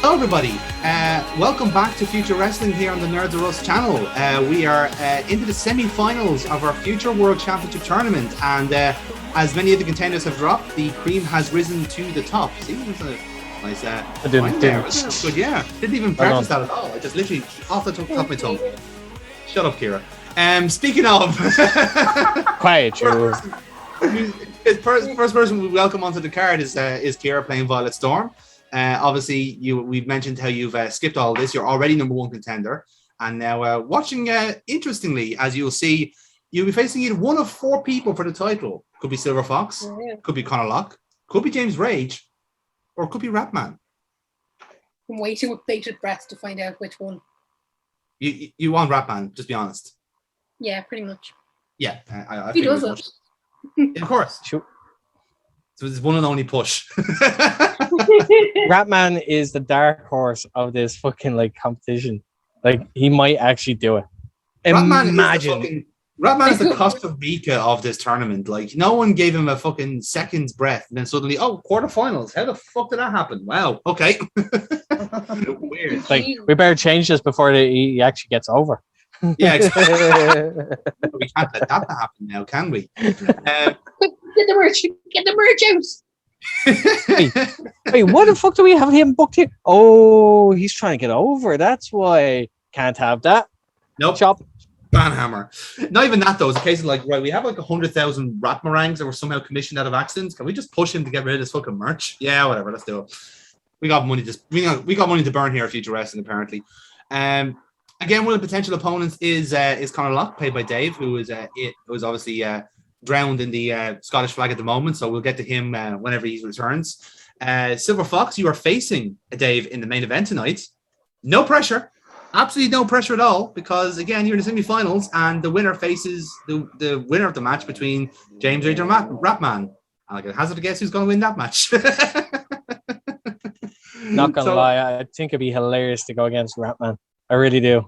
Hello everybody, welcome back to Future Wrestling here on the Nerds of Us channel. We are into the semi-finals of our Future World Championship Tournament, and as many of the contenders have dropped, the cream has risen to the top. See, it was a nice line there, wasn't it? Good, yeah. Didn't even practice that at all. I just literally off the top of my tongue. Shut up, Kira. Speaking of... Quiet, you. First person we welcome onto the card is Kira playing Violet Storm. Obviously, we've mentioned how you've skipped all this. You're already number one contender. And now watching, interestingly, as you'll see, you'll be facing either one of four people for the title. Could be Silver Fox, could be Conor Locke, could be James Rage, or could be Ratman. I'm waiting with bated breath to find out which one. You want Ratman, just be honest. Yeah, pretty much. Yeah. I he does it. Of course. Sure. So it's one and only push. Ratman is the dark horse of this fucking competition. He might actually do it. Ratman is the Costa Rica of this tournament. No one gave him a fucking second's breath, and then suddenly, quarterfinals. How the fuck did that happen? Wow. Okay. Weird. We better change this before he actually gets over. Yeah, exactly. We can't let that happen now, can we? Get the merch out. Wait, what the fuck do we have him booked here? Oh, he's trying to get over. That's why. Can't have that. Nope. Chop. Banhammer. Not even that, though. It's a case of right, we have 100,000 rat meringues that were somehow commissioned out of accidents. Can we just push him to get rid of this fucking merch? Yeah, whatever. Let's do it. We got money to burn here at Future Wrestling, apparently. Again, one of the potential opponents is Conor Locke, played by Dave, who was obviously drowned in the Scottish flag at the moment. So we'll get to him whenever he returns. Silver Fox, you are facing Dave in the main event tonight. No pressure, absolutely no pressure at all, because again you're in the semi-finals, and the winner faces the winner of the match between James Rage and Ratman. I can hazard a guess who's going to win that match. Not gonna lie, I think it'd be hilarious to go against Ratman. I really do.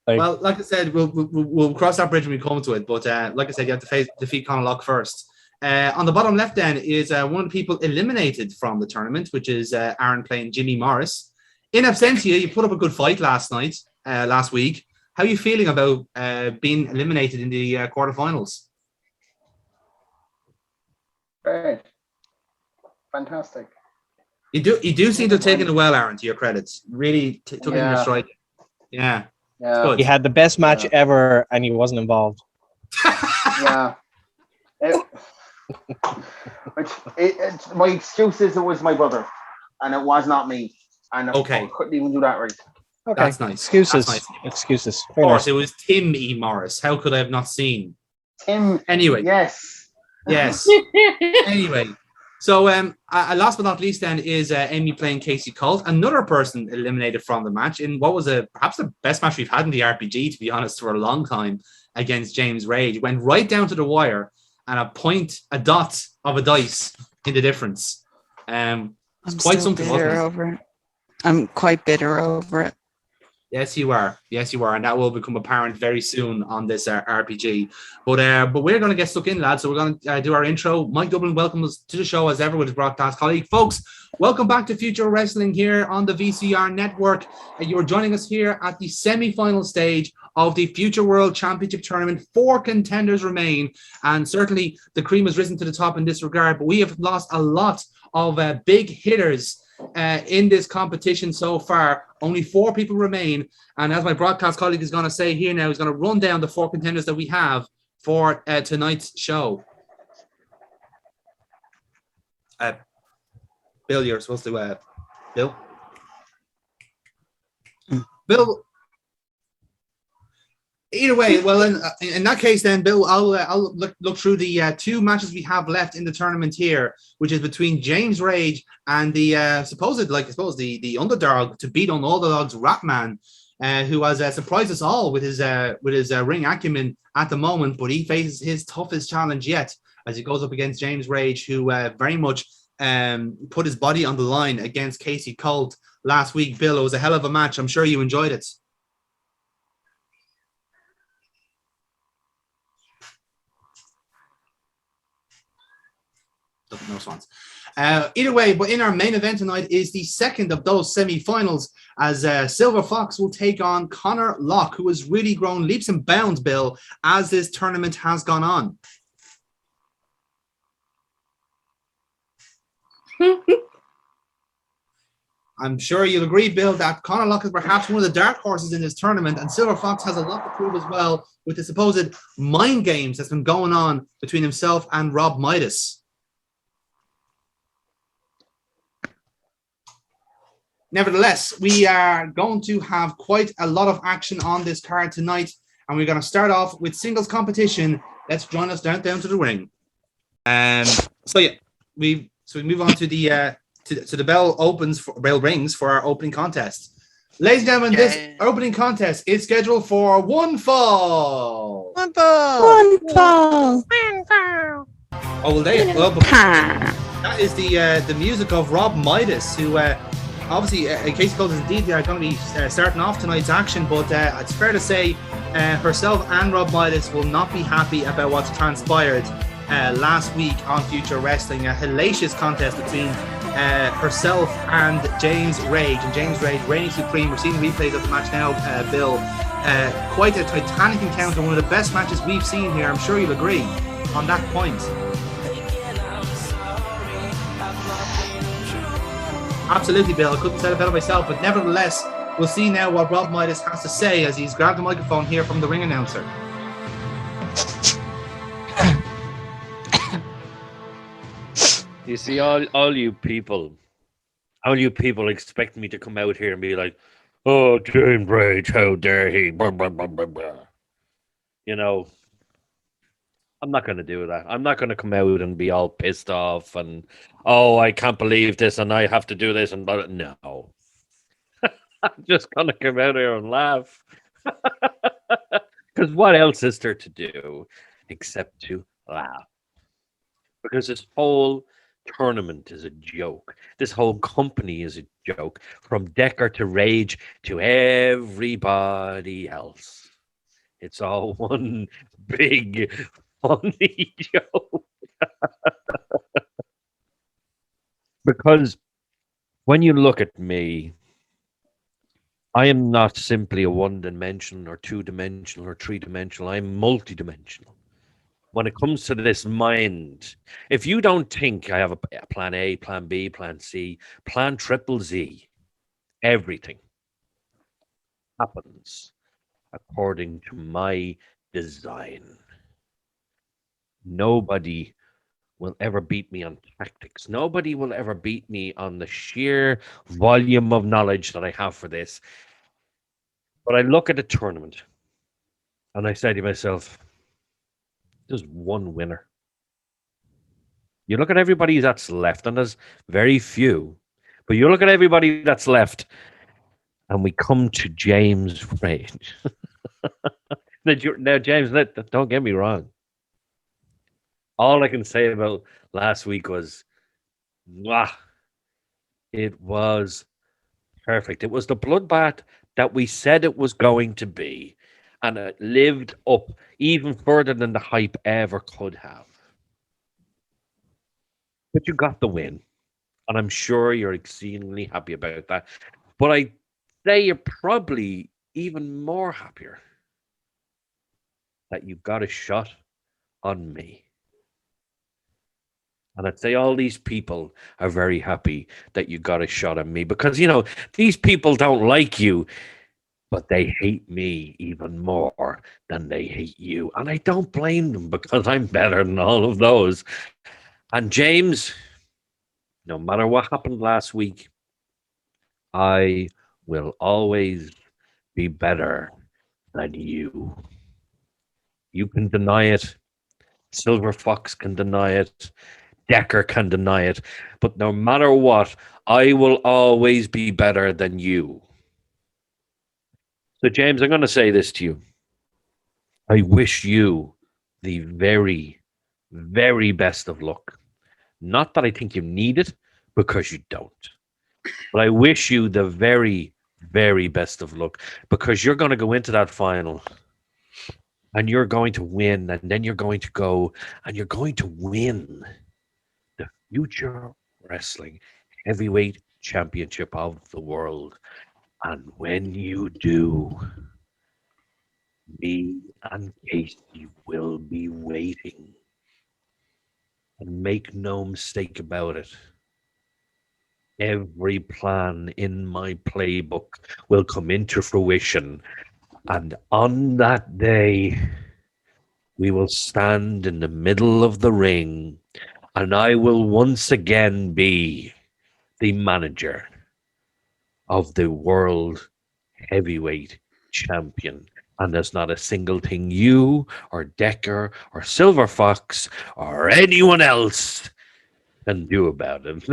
Well, like I said, we'll cross that bridge when we come to it. But like I said, you have to defeat Conor Locke first. On the bottom left, then, is one of the people eliminated from the tournament, which is Aaron playing Jimmy Morris. In absentia, you put up a good fight last week. How are you feeling about being eliminated in the quarterfinals? Great, fantastic. You do seem to have taken it well, Aaron. To your credits, really took it in your stride. Yeah. Yeah. He had the best match ever, and he wasn't involved. Yeah. My excuse is it was my brother, and it was not me. And I couldn't even do that right. Okay. That's nice. Excuses. That's nice. Excuses. Of course, it was Tim E. Morris. How could I have not seen? Tim. Anyway. Yes. Anyway. So, last but not least, then, is Amy playing Casey Colt, another person eliminated from the match in what was perhaps the best match we've had in the RPG, to be honest, for a long time, against James Rage. Went right down to the wire, and a dot of a dice in the difference. It's quite something. I'm quite bitter over it. Yes, you are. And that will become apparent very soon on this RPG. But we're going to get stuck in, lads. So we're going to do our intro. Mike Dublin welcomes us to the show as ever with his broadcast colleague. Folks, welcome back to Future Wrestling here on the VCR network. You're joining us here at the semi-final stage of the Future World Championship Tournament. 4 contenders remain, and certainly the cream has risen to the top in this regard. But we have lost a lot of big hitters in this competition so far. Only 4 people remain, and as my broadcast colleague is going to say here now, he's going to run down the 4 contenders that we have for tonight's show. Bill, you're supposed to Bill. Either way, well, in that case, then, Bill, I'll look through the 2 matches we have left in the tournament here, which is between James Rage and the supposed, the underdog to beat on all the dogs, Ratman, who has surprised us all with his ring acumen at the moment, but he faces his toughest challenge yet as he goes up against James Rage, who very much put his body on the line against Casey Colt last week. Bill, it was a hell of a match. I'm sure you enjoyed it. no swans. Either way, but in our main event tonight is the second of those semi-finals, as Silver Fox will take on Connor Locke, who has really grown leaps and bounds, Bill, as this tournament has gone on. I'm sure you'll agree, Bill, that Conor Locke is perhaps one of the dark horses in this tournament, and Silver Fox has a lot to prove as well with the supposed mind games that's been going on between himself and Rob Midas. Nevertheless, we are going to have quite a lot of action on this card tonight, and we're going to start off with singles competition. Let's join us down to the ring. We move on to the bell rings for our opening contest. Ladies and gentlemen, this opening contest is scheduled for one fall. One fall. Oh, well, that is the music of Rob Midas, who obviously, in case goes indeed, they are going to be starting off tonight's action, but it's fair to say herself and Rob Midas will not be happy about what's transpired last week on Future Wrestling, a hellacious contest between herself and James Rage. And James Rage reigning supreme. We're seeing replays of the match now, Bill. Quite a titanic encounter, one of the best matches we've seen here. I'm sure you'll agree on that point. Absolutely, Bill. I couldn't say it better myself, but nevertheless, we'll see now what Rob Midas has to say as he's grabbed the microphone here from the ring announcer. You see, all you people expect me to come out here and be like, "Oh, James Rage, how dare he?" Blah, blah, blah, blah, blah. You know, I'm not going to do that. I'm not going to come out and be all pissed off and, "Oh, I can't believe this and I have to do this." And but no, I'm just going to come out here and laugh. Because what else is there to do except to laugh? Because this whole tournament is a joke. This whole company is a joke. From Decker to Rage to everybody else. It's all one big funny joke. Because when you look at me, I am not simply a one-dimensional or two-dimensional or three-dimensional. I'm multi-dimensional. When it comes to this mind, if you don't think I have a plan A, plan B, plan C, plan triple Z, everything happens according to my design. Nobody will ever beat me on tactics. Nobody will ever beat me on the sheer volume of knowledge that I have for this. But I look at the tournament and I say to myself, there's one winner. You look at everybody that's left, and there's very few, but you look at everybody that's left, and we come to James Rage. Now, James, don't get me wrong. All I can say about last week was, it was perfect. It was the bloodbath that we said it was going to be. And it lived up even further than the hype ever could have. But you got the win. And I'm sure you're exceedingly happy about that. But I say you're probably even more happier that you got a shot on me. And I'd say all these people are very happy that you got a shot on me. Because, you know, these people don't like you. But they hate me even more than they hate you. And I don't blame them because I'm better than all of those. And James, no matter what happened last week, I will always be better than you. You can deny it. Silver Fox can deny it. Decker can deny it. But no matter what, I will always be better than you. So, James, I'm going to say this to you. I wish you the very, very best of luck. Not that I think you need it, because you don't. But I wish you the very, very best of luck, because you're going to go into that final and you're going to win, and then you're going to go and you're going to win the future wrestling heavyweight championship of the world. And when you do, me and Casey will be waiting. And make no mistake about it, every plan in my playbook will come into fruition. And on that day, we will stand in the middle of the ring, and I will once again be the manager of the world heavyweight champion. And there's not a single thing you or Decker or Silver Fox or anyone else can do about it.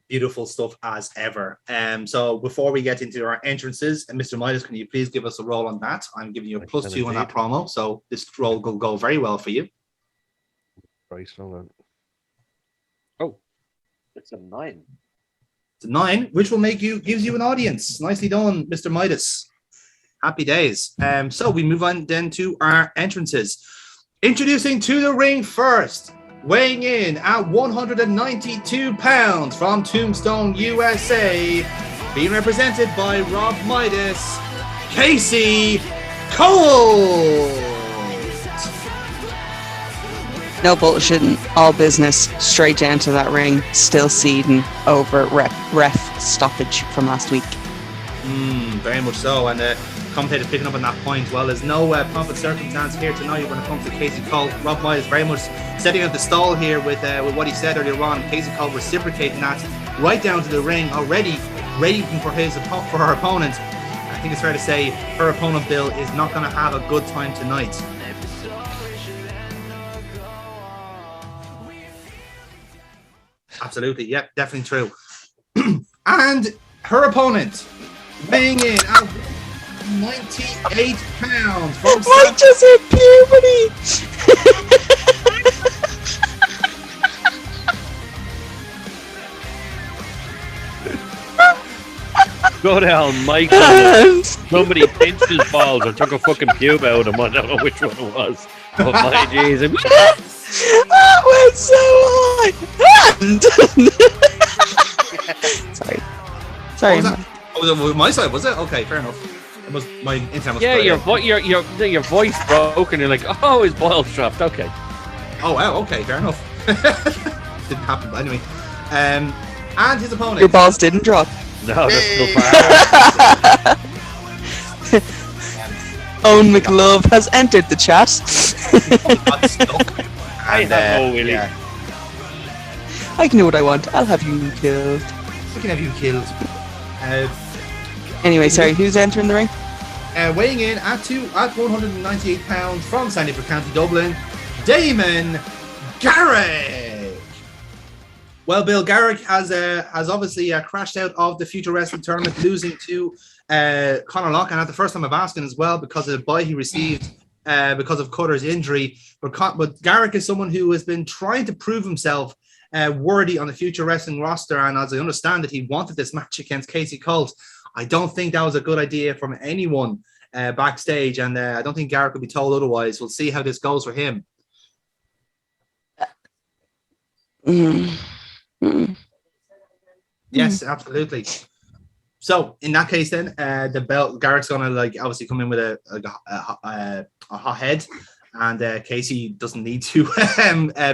Beautiful stuff as ever. So before we get into our entrances, and Mr. Midas, can you please give us a roll on that? I'm giving you a +2 on that promo, so this roll will go very well for you. Right, hold on. Oh, it's a 9. It's a 9, which will gives you an audience. Nicely done, Mr. Midas. Happy days. So we move on then to our entrances. Introducing to the ring first, weighing in at 192 pounds from Tombstone, USA, being represented by Rob Midas, Casey Colt. No bullshitting, all business, straight down to that ring, still seeding over ref stoppage from last week. Very much so, and the commentator picking up on that point. Well, there's no pomp and circumstance here tonight when it comes to Casey Colt. Rob Midas very much setting out the stall here with what he said earlier on. Casey Colt reciprocating that right down to the ring, already waiting for her opponent. I think it's fair to say her opponent, Bill, is not going to have a good time tonight. Absolutely, yep, definitely true. And her opponent, weighing in at 98 pounds from I just hit puberty. Go down, Michael. Somebody pinched his balls or took a fucking pube out of him. I don't know which one it was. Oh my Jesus. That went so high. Sorry. What was that? Oh, was it my side, was it? Okay, fair enough. It was my internet was Yeah, your voice broke and you're like, oh, his balls dropped. Okay. Oh wow, okay, fair enough. Didn't happen, but anyway. And his opponent. Your balls didn't drop. No, that's still far. Owen McLove has entered the chat. Got stuck. I have no willy. Yeah. I can do what I want. I'll have you killed. We can have you killed. Anyway, sorry, who's entering the ring? Weighing in at 198 pounds from Sandyford County, Dublin, Damon Garrick. Well, Bill, Garrick has obviously crashed out of the Future Wrestling Tournament, losing to Conor Loughlin at the first time of asking as well because of the bye he received because of Cutter's injury. But Garrick is someone who has been trying to prove himself worthy on the Future Wrestling roster, and as I understand it, he wanted this match against Casey Colt. I don't think that was a good idea from anyone backstage, and I don't think Garrick will be told otherwise. We'll see how this goes for him. Yes, absolutely. So in that case, then the belt Garrick's gonna obviously come in with a hot head, and Casey doesn't need to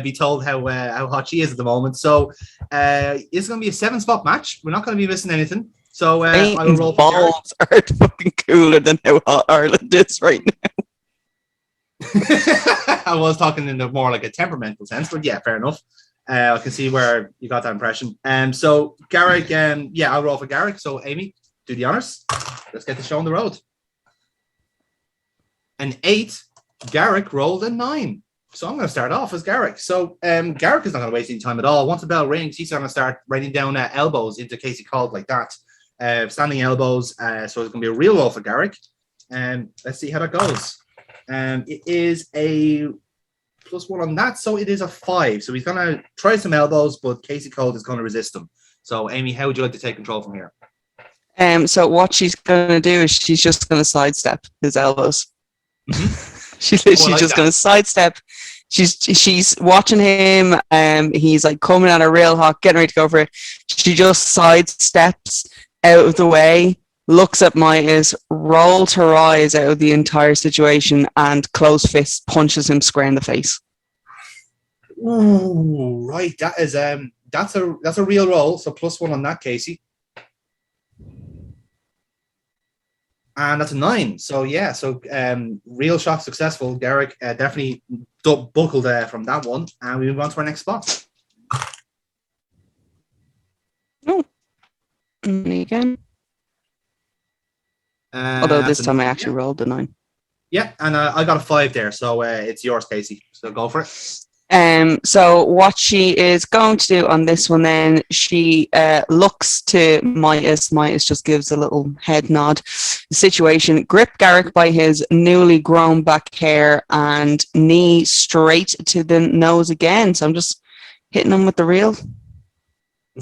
be told how hot she is at the moment. So it's gonna be a 7-spot match. We're not gonna be missing anything. So I will roll for Garrick. Balls are fucking cooler than how hot Ireland is right now. I was talking in more like a temperamental sense, but yeah, fair enough. I can see where you got that impression. So Garrick, I'll roll for Garrick. So Amy, do the honors. Let's get the show on the road. An 8, Garrick rolled a 9. So I'm going to start off as Garrick. So Garrick is not going to waste any time at all. Once the bell rings, he's going to start writing down elbows into Casey Colt like that. Standing elbows. So it's going to be a real roll for Garrick. Let's see how that goes. It is a +1 on that, so it is a 5. So he's going to try some elbows, but Casey Colt is going to resist them. So Amy, how would you like to take control from here? So what she's going to do is she's just going to sidestep his elbows. She's literally like just that. going to sidestep. She's watching him. He's like coming at her real hot, getting ready to go for it. She just sidesteps out of the way, looks at Midas, rolls her eyes out of the entire situation, and closed fist punches him square in the face. Ooh, right. That is that's a real roll. So +1 on that, Casey. And that's a 9. So yeah, so real shot successful. Garrick definitely buckled from that one, and we move on to our next spot. Oh, me again. Although this time I actually rolled a 9. Yeah, and I got a 5 there, so it's yours, Casey. So go for it. So what she is going to do on this one, then she looks to Midas. Midas just gives a little head nod. The situation: grip Garrick by his newly grown back hair and knee straight to the nose again. So I'm just hitting him with the reel.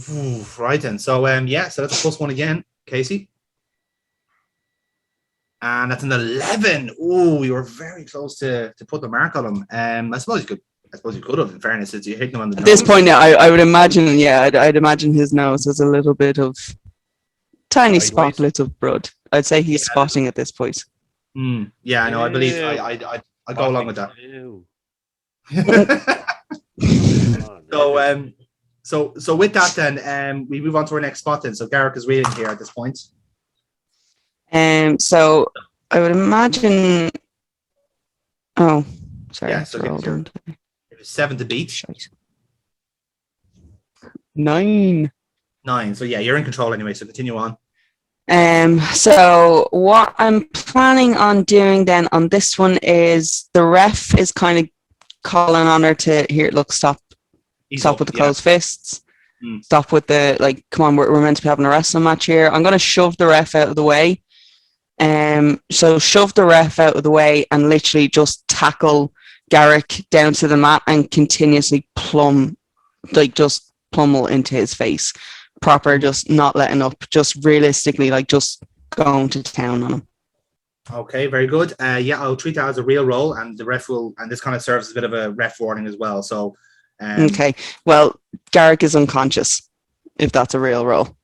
Ooh, right then. So yeah, so that's a +1 again, Casey. And that's an 11. Ooh, you were very close to put the mark on him. I suppose you could have, in fairness, since you hit him on the nose. At this point, yeah, I would imagine, I'd imagine his nose has a little bit of tiny spotlets of blood. I'd say he's spotting at this point. Yeah, no, I believe I go along with that. So with that, then we move on to our next spot. Then, so Garrick is reading here at this point. So I would imagine. Oh, sorry. Yeah, so it was 7 to beat. Shite. 9. 9. So yeah, you're in control anyway. So continue on. So what I'm planning on doing then on this one is the ref is kind of calling on her to here. Look, stop with the closed fists. Stop with the come on, we're meant to be having a wrestling match here. I'm gonna shove the ref out of the way. So shove the ref out of the way and literally just tackle Garrick down to the mat and continuously pummel into his face. Proper, just not letting up, just realistically, just going to town on him. Okay, very good. Yeah, I'll treat that as a real roll, and the ref will, and this kind of serves as a bit of a ref warning as well. So, okay, well, Garrick is unconscious, if that's a real roll.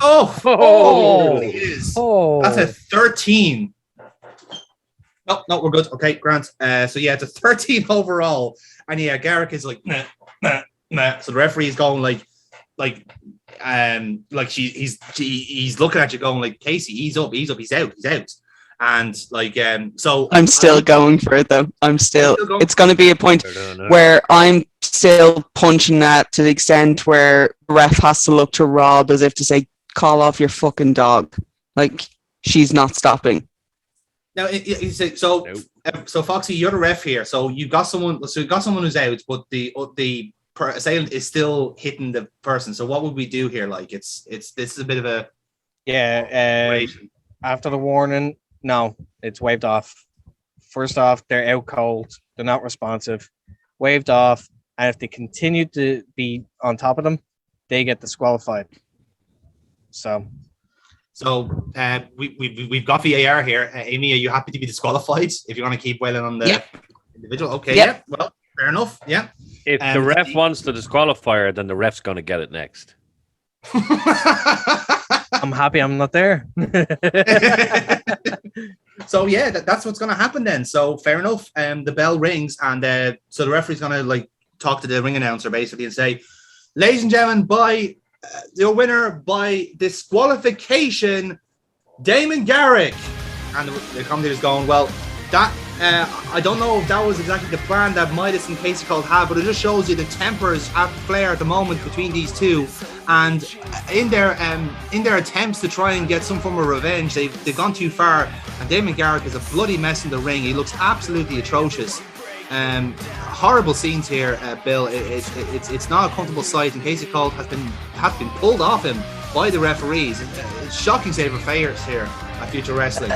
It is. That's a 13. No, we're good. Okay, Grant. So yeah, it's a 13 overall, and yeah, Garrick is like, nah. So the referee is going he's looking at you, going like, Casey, he's up, he's out. And so I'm still going for it though. It's going to be a point where I'm still punching that to the extent where the ref has to look to Rob as if to say, call off your fucking dog. She's not stopping. Now, so Foxy, you're the ref here. So you got someone who's out, but the assailant is still hitting the person. So what would we do here? This is a bit of a after the warning. No, it's waved off. First off, they're out cold. They're not responsive. Waved off, and if they continue to be on top of them, they get disqualified. So we've got VAR here. Amy, are you happy to be disqualified if you want to keep wailing on the individual? Okay, yeah. Well, fair enough. Yeah. If the ref wants to disqualify her, then the ref's going to get it next. I'm happy I'm not there. So yeah, that's what's going to happen then. So fair enough. The bell rings, and so the referee's going to talk to the ring announcer basically and say, "Ladies and gentlemen, by your winner by disqualification, Damon Garrick." And the commentator's going, "Well, that I don't know if that was exactly the plan that Midas and Casey Cole had, but it just shows you the tempers at flare at the moment between these two. And in their attempts to try and get some form of revenge, they've gone too far. And Damon Garrick is a bloody mess in the ring. He looks absolutely atrocious. Horrible scenes here, Bill. It's not a comfortable sight. And Casey Cole has been pulled off him by the referees. It's shocking state of affairs here at Future Wrestling."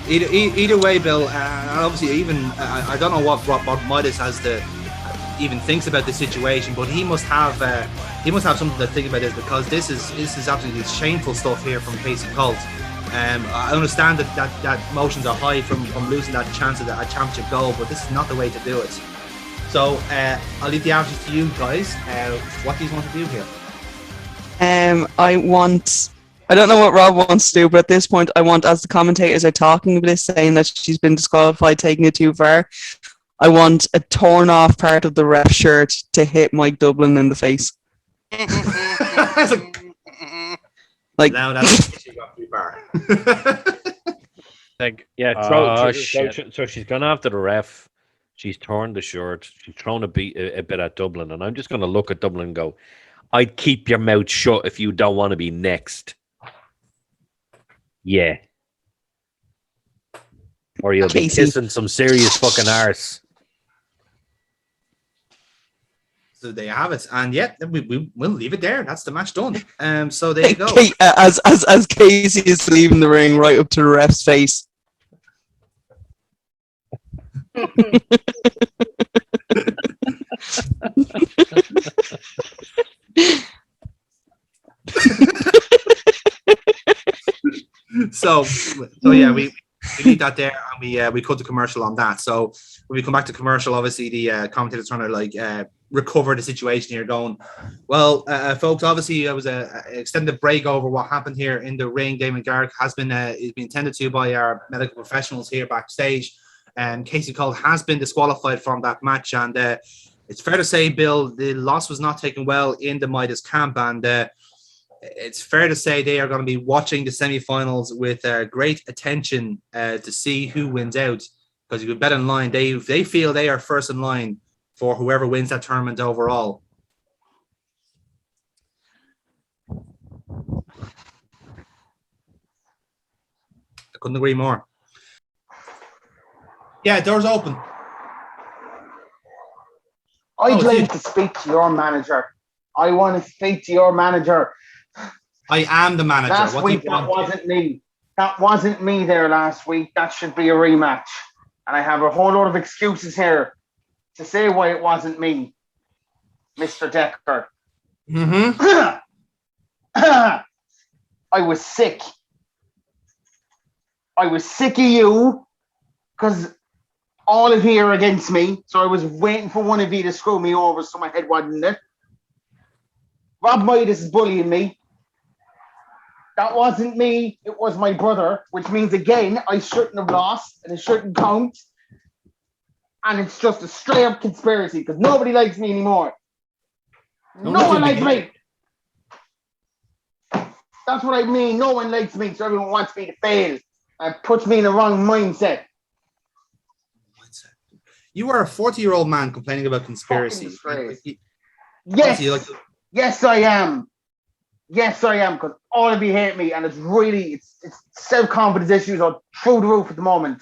Either way, Bill, and obviously even I don't know what Midas has to even thinks about the situation, but he must have something to think about this, because this is absolutely shameful stuff here from Casey Colt. I understand that motions are high from losing that chance at a championship goal, but this is not the way to do it. So I'll leave the answers to you guys. What do you want to do here? I don't know what Rob wants to do, but at this point, I want, as the commentators are talking about this, saying that she's been disqualified, taking it too far, I want a torn off part of the ref shirt to hit Mike Dublin in the face. Like, now that's she got too far. Like, so she's gone after the ref. She's torn the shirt. She's thrown a bit at Dublin, and I'm just going to look at Dublin and go, I'd keep your mouth shut if you don't want to be next. Yeah. Or you'll be kissing some serious fucking arse. So there you have it, and yeah, we'll leave it there. That's the match done. So there you go. As Casey is leaving the ring, right up to the ref's face. so yeah, we leave that there, and we cut the commercial on that. So when we come back to commercial, obviously the commentators trying to recover the situation here, going, well, folks, obviously it was a extended break over what happened here in the ring. Damon Garrick has been tended to by our medical professionals here backstage, and Casey Cole has been disqualified from that match. And it's fair to say, Bill, the loss was not taken well in the Midas camp, and it's fair to say they are going to be watching the semi-finals with great attention to see who wins out, because you could bet in line they feel they are first in line for whoever wins that tournament overall. I couldn't agree more. Yeah, doors open. I'd like to speak to your manager. I want to speak to your manager. I am the manager. Last week, that wasn't me. That wasn't me there last week. That should be a rematch. And I have a whole lot of excuses here to say why it wasn't me, Mr. Decker. Mm-hmm. I was sick. I was sick of you because all of you are against me. So I was waiting for one of you to screw me over so my head wasn't in it. Rob Midas is bullying me. That wasn't me. It was my brother, which means, again, I shouldn't have lost and it shouldn't count. And it's just a straight up conspiracy because nobody likes me anymore. No one likes me. That's what I mean. No one likes me, so everyone wants me to fail. And puts me in the wrong mindset. You are a 40-year-old man complaining about conspiracy. Yes. Yes, I am. Yes, I am, because all of you hate me, and it's self-confidence issues are through the roof at the moment.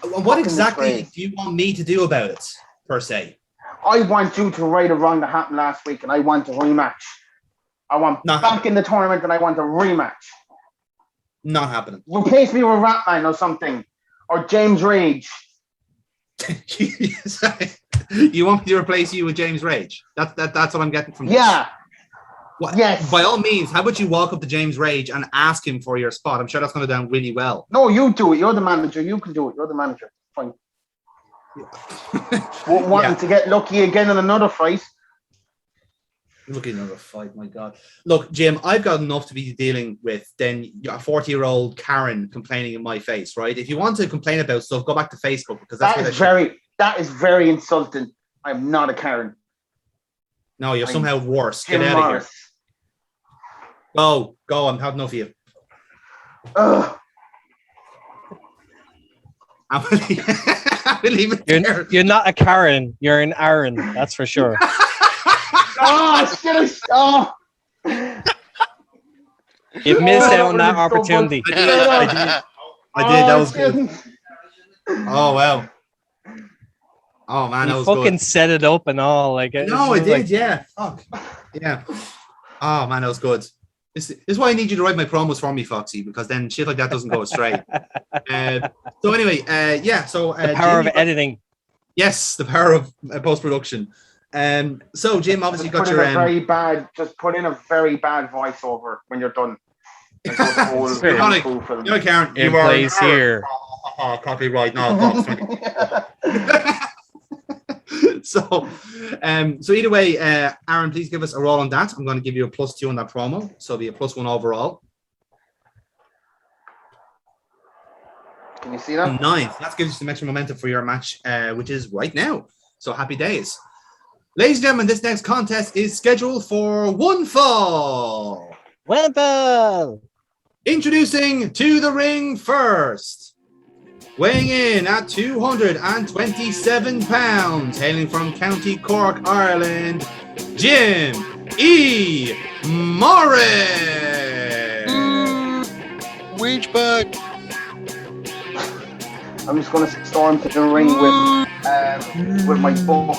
What exactly do you want me to do about it, per se? I want you to right a wrong that happened last week, and I want a rematch. I want back in the tournament, and I want a rematch. Not happening. Replace me with Ratman or something, or James Rage. You want me to replace you with James Rage? That's what I'm getting from this. Yeah. Well, yes. By all means, how about you walk up to James Rage and ask him for your spot? I'm sure that's going to go down really well. No, you do it. You're the manager. You can do it. You're the manager. Fine. Wanting to get lucky again in another fight. Look at another fight, my God. Look, Jim, I've got enough to be dealing with than a 40-year-old Karen complaining in my face, right? If you want to complain about stuff, go back to Facebook, because that is very insulting. I'm not a Karen. No, you're somehow worse. Get out of here. Go. I'm having enough of you. I'm gonna leave it there. You're not a Karen. You're an Aaron. That's for sure. You've missed out on that opportunity. I did. That was good. Oh, wow. Oh, man, that was good. You fucking set it up and all. No, I did, yeah. Fuck. Yeah. Oh, man, that was good. This is why I need you to write my promos for me, Foxy, because then shit like that doesn't go astray. So anyway, yeah. So the power of editing. Yes, the power of post-production. So Jim, obviously you got your just put in a very bad voiceover when you're done. Like those old You're like, Kung Fu films. you know, Karen, In you are place here. copyright. No, Fox 20. So either way, Aaron, please give us a roll on that. I'm going to give you a +2 on that promo, so it'll be a +1 overall. Can you see that? Nice. That gives you some extra momentum for your match, which is right now. So happy days. Ladies and gentlemen, this next contest is scheduled for one fall. Wemble! Introducing to the ring first. Weighing in at 227 pounds, hailing from County Cork, Ireland, Jim E. Morris. Wage back. I'm just going to storm to the ring with my book.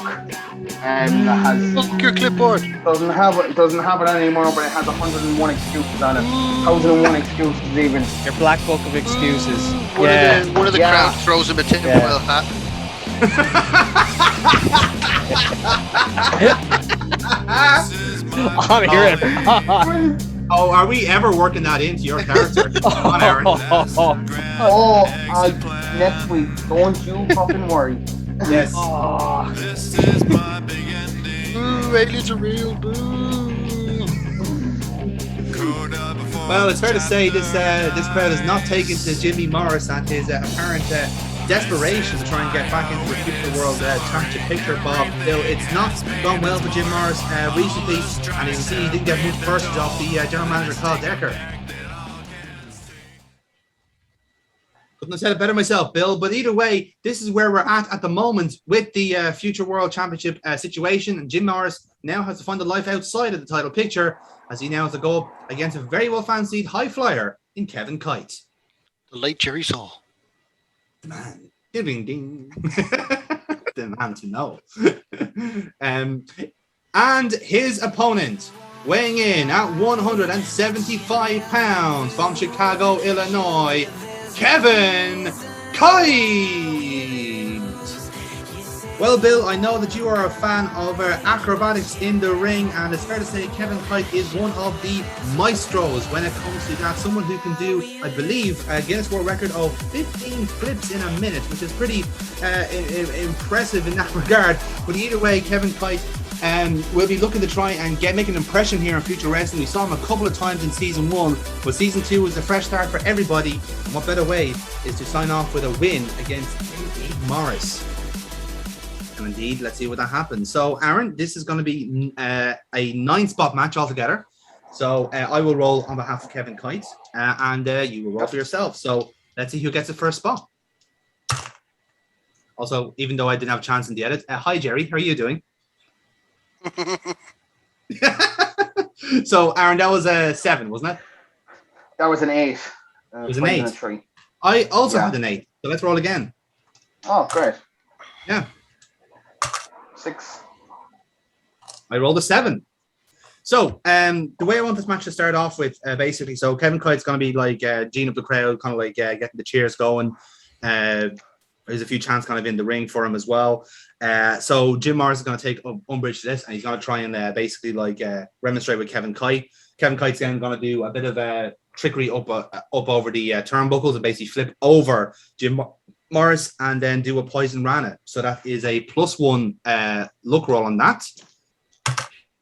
That has Look your clipboard. doesn't have it anymore, but it has 101 excuses on it. 101 excuses even. Your black book of excuses. One of the crowd throws him a tinfoil hat. I'm hearing. Oh, are we ever working that into your character? Come on, Aaron. Next week. Don't you fucking worry. Yes. Boo, aliens are real. Boo. Well, it's fair to say this crowd is not taken to Jimmy Morris and his apparent desperation to try and get back into the Future World Championship picture, Bob. Bill, it's not gone well for Jim Morris recently, and you can see he didn't get much versus off the general manager, Carl Decker. Couldn't have said it better myself, Bill, but either way, this is where we're at the moment with the Future World Championship situation, and Jim Morris now has to find a life outside of the title picture, as he now has to go up against a very well-fancied high flyer in Kevin Kite. The late Jerry Saw. The man. Ding, ding, ding. The man to know. And his opponent, weighing in at 175 pounds from Chicago, Illinois, Kevin Kite. Well, Bill, I know that you are a fan of acrobatics in the ring, and it's fair to say Kevin Kite is one of the maestros when it comes to that. Someone who can do, I believe, a Guinness World Record of 15 flips in a minute, which is pretty impressive in that regard. But either way, Kevin Kite will be looking to try and make an impression here in Future Wrestling. We saw him a couple of times in Season 1, but Season 2 was a fresh start for everybody. And what better way is to sign off with a win against Jim Morris. And indeed, let's see what that happens. So, Aaron, this is going to be a 9-spot match altogether. So, I will roll on behalf of Kevin Kite, and you will roll for yourself. So, let's see who gets the first spot. Also, even though I didn't have a chance in the edit, hi, Jerry. How are you doing? So, Aaron, that was a 7, wasn't it? That was an 8. It was an 8. 3. I also had an 8. So, let's roll again. Oh, great. Yeah. 6. I rolled a 7. So, the way I want this match to start off with, basically, so Kevin Kite's going to be like Gene of the crowd, kind of like getting the cheers going. There's a few chants kind of in the ring for him as well. So Jim Morris is going to take umbrage to this, and he's going to try and basically like remonstrate with Kevin Kite. Kevin Kite's then going to do a bit of trickery up over the turnbuckles and basically flip over Jim Morris and then do a poison rana. So that is a +1 luck roll on that.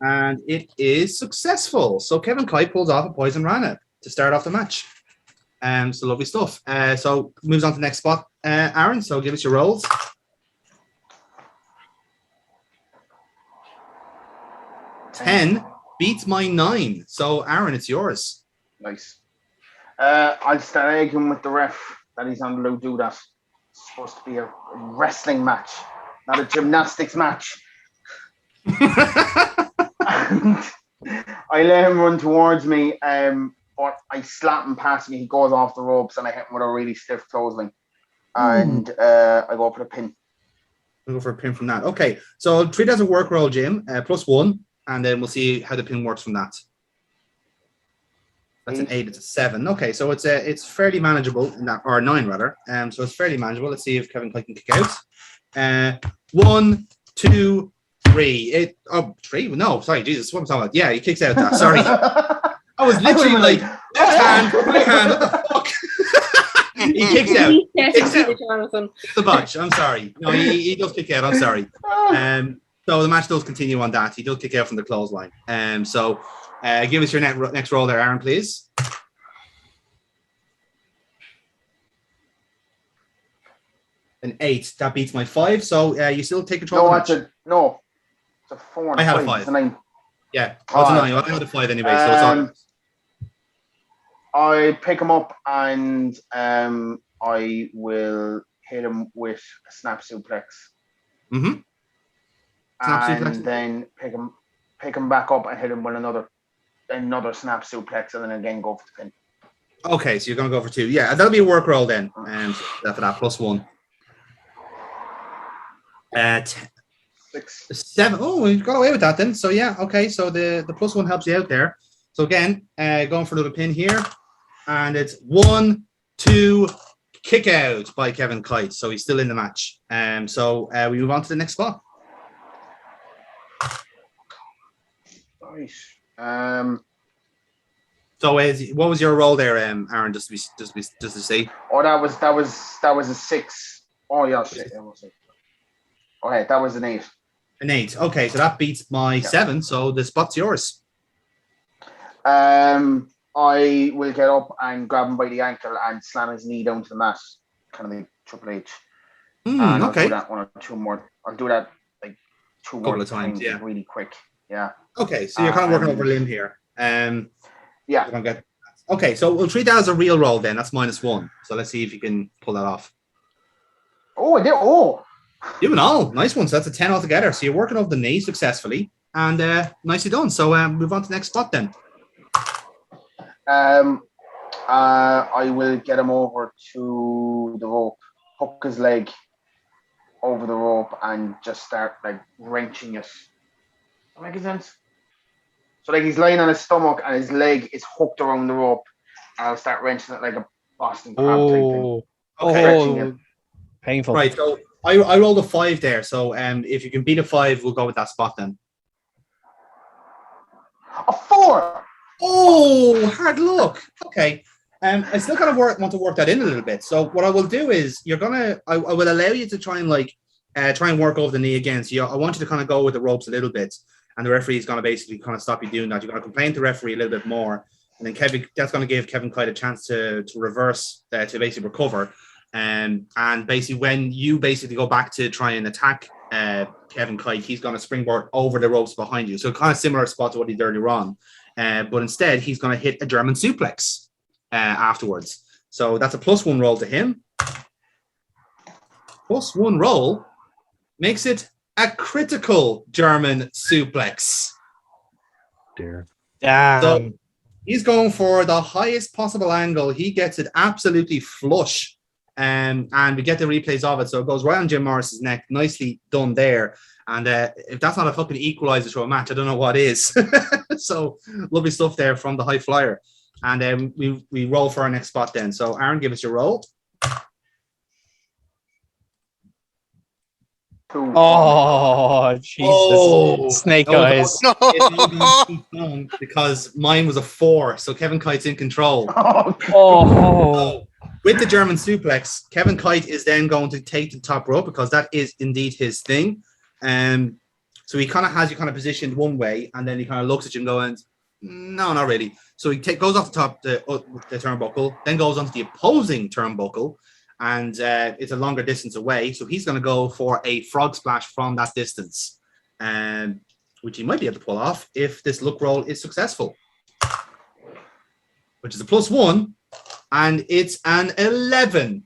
And it is successful. So Kevin Kite pulls off a poison rana to start off the match. So lovely stuff. So moves on to the next spot. Aaron, so give us your rolls. 10 beats my 9. So Aaron, it's yours. Nice. I'll start arguing with the ref that he's not allowed to do that. It's supposed to be a wrestling match, not a gymnastics match. And I let him run towards me, but I slap him past me. He goes off the ropes, and I hit him with a really stiff clothesline. And I go for a pin. We'll go for a pin from that. Okay, so treat it as a work roll, Jim, +1, and then we'll see how the pin works from that. That's an 8. It's a 7. Okay, so it's fairly manageable in that, or 9 rather. So it's fairly manageable. Let's see if Kevin Kite can kick out. 1, 2, 3. 3. No, sorry, Jesus. What am I talking about? Yeah, he kicks out that. Sorry, I was literally like left hand, right hand. What the fuck? He kicks out. Kicks out. Jonathan. The bunch. I'm sorry. No, he does kick out. I'm sorry. So the match does continue on that. He does kick out from the clothesline. So give us your next roll there, Aaron, please. An 8. That beats my 5. So you still take control. No, of the match. it's a 4 and I had a 5. 5. It's a 9. Yeah, it's a 9. I had a 5 anyway. So it's all. I pick him up and I will hit him with a snap suplex. Mm-hmm. Snap and suplex. then pick him back up and hit him with another snap suplex, and then again go for the pin. Okay, so you're gonna go for 2. Yeah, that'll be a work roll then. For that +1. 6. 7. Oh, we got away with that then. So yeah, okay. So the +1 helps you out there. So again, going for another pin here, and it's 1, 2, kick out by Kevin Kite. So he's still in the match. So we move on to the next spot. Right. So what was your role there, Aaron? Just to see. Oh, that was a 6. Oh yeah, shit. Okay, that was an 8. An 8. Okay, so that beats my 7. So the spot's yours. I will get up and grab him by the ankle and slam his knee down to the mat, kind of like Triple H. And Okay. I'll do that 1 or 2 more. I'll do that like 2 more Couple of times, yeah. really quick. Yeah. Okay, so you're kind of working over a limb here. Yeah. Okay, so we'll treat that as a real roll then. That's -1. So let's see if you can pull that off. Oh, I did. Oh. Doing all. Nice one. So that's a 10 altogether. So you're working over the knee successfully. And nicely done. So move on to the next spot then. I will get him over to the rope, hook his leg over the rope, and just start like wrenching it. Does that make sense? So like he's lying on his stomach and his leg is hooked around the rope, and I'll start wrenching it like a Boston crab type thing. Okay. Painful. Right. So I rolled a 5 there. So if you can beat a 5, we'll go with that spot then. A 4. Oh, hard luck. Okay. I still kind of want to work that in a little bit. So what I will do is I will allow you to try and work over the knee again. So I want you to kind of go with the ropes a little bit, and the referee is going to basically kind of stop you doing that. You're going to complain to the referee a little bit more, and then that's going to give Kevin Kite a chance to reverse, to basically recover. And basically when you basically go back to try and attack Kevin Kite, he's going to springboard over the ropes behind you. So kind of similar spot to what he did earlier on. But instead, he's going to hit a German suplex afterwards. So that's a +1 roll to him. +1 roll makes it a critical German suplex. Dear. So he's going for the highest possible angle. He gets it absolutely flush. And we get the replays of it. So it goes right on Jim Morris's neck. Nicely done there. And if that's not a fucking equalizer to a match, I don't know what is. So lovely stuff there from the high flyer. And we roll for our next spot then. So Aaron, give us your roll. 2. Oh, Jesus. Oh, Snake no, eyes. No. Because mine was a 4. So Kevin Kite's in control. Oh. With the German suplex, Kevin Kite is then going to take the top rope because that is indeed his thing. So he kind of has you kind of positioned one way, and then he kind of looks at you and goes, no, not really. So he goes off the top the turnbuckle, then goes onto the opposing turnbuckle, and it's a longer distance away. So he's going to go for a frog splash from that distance, which he might be able to pull off if this look roll is successful, which is a +1. And it's an 11.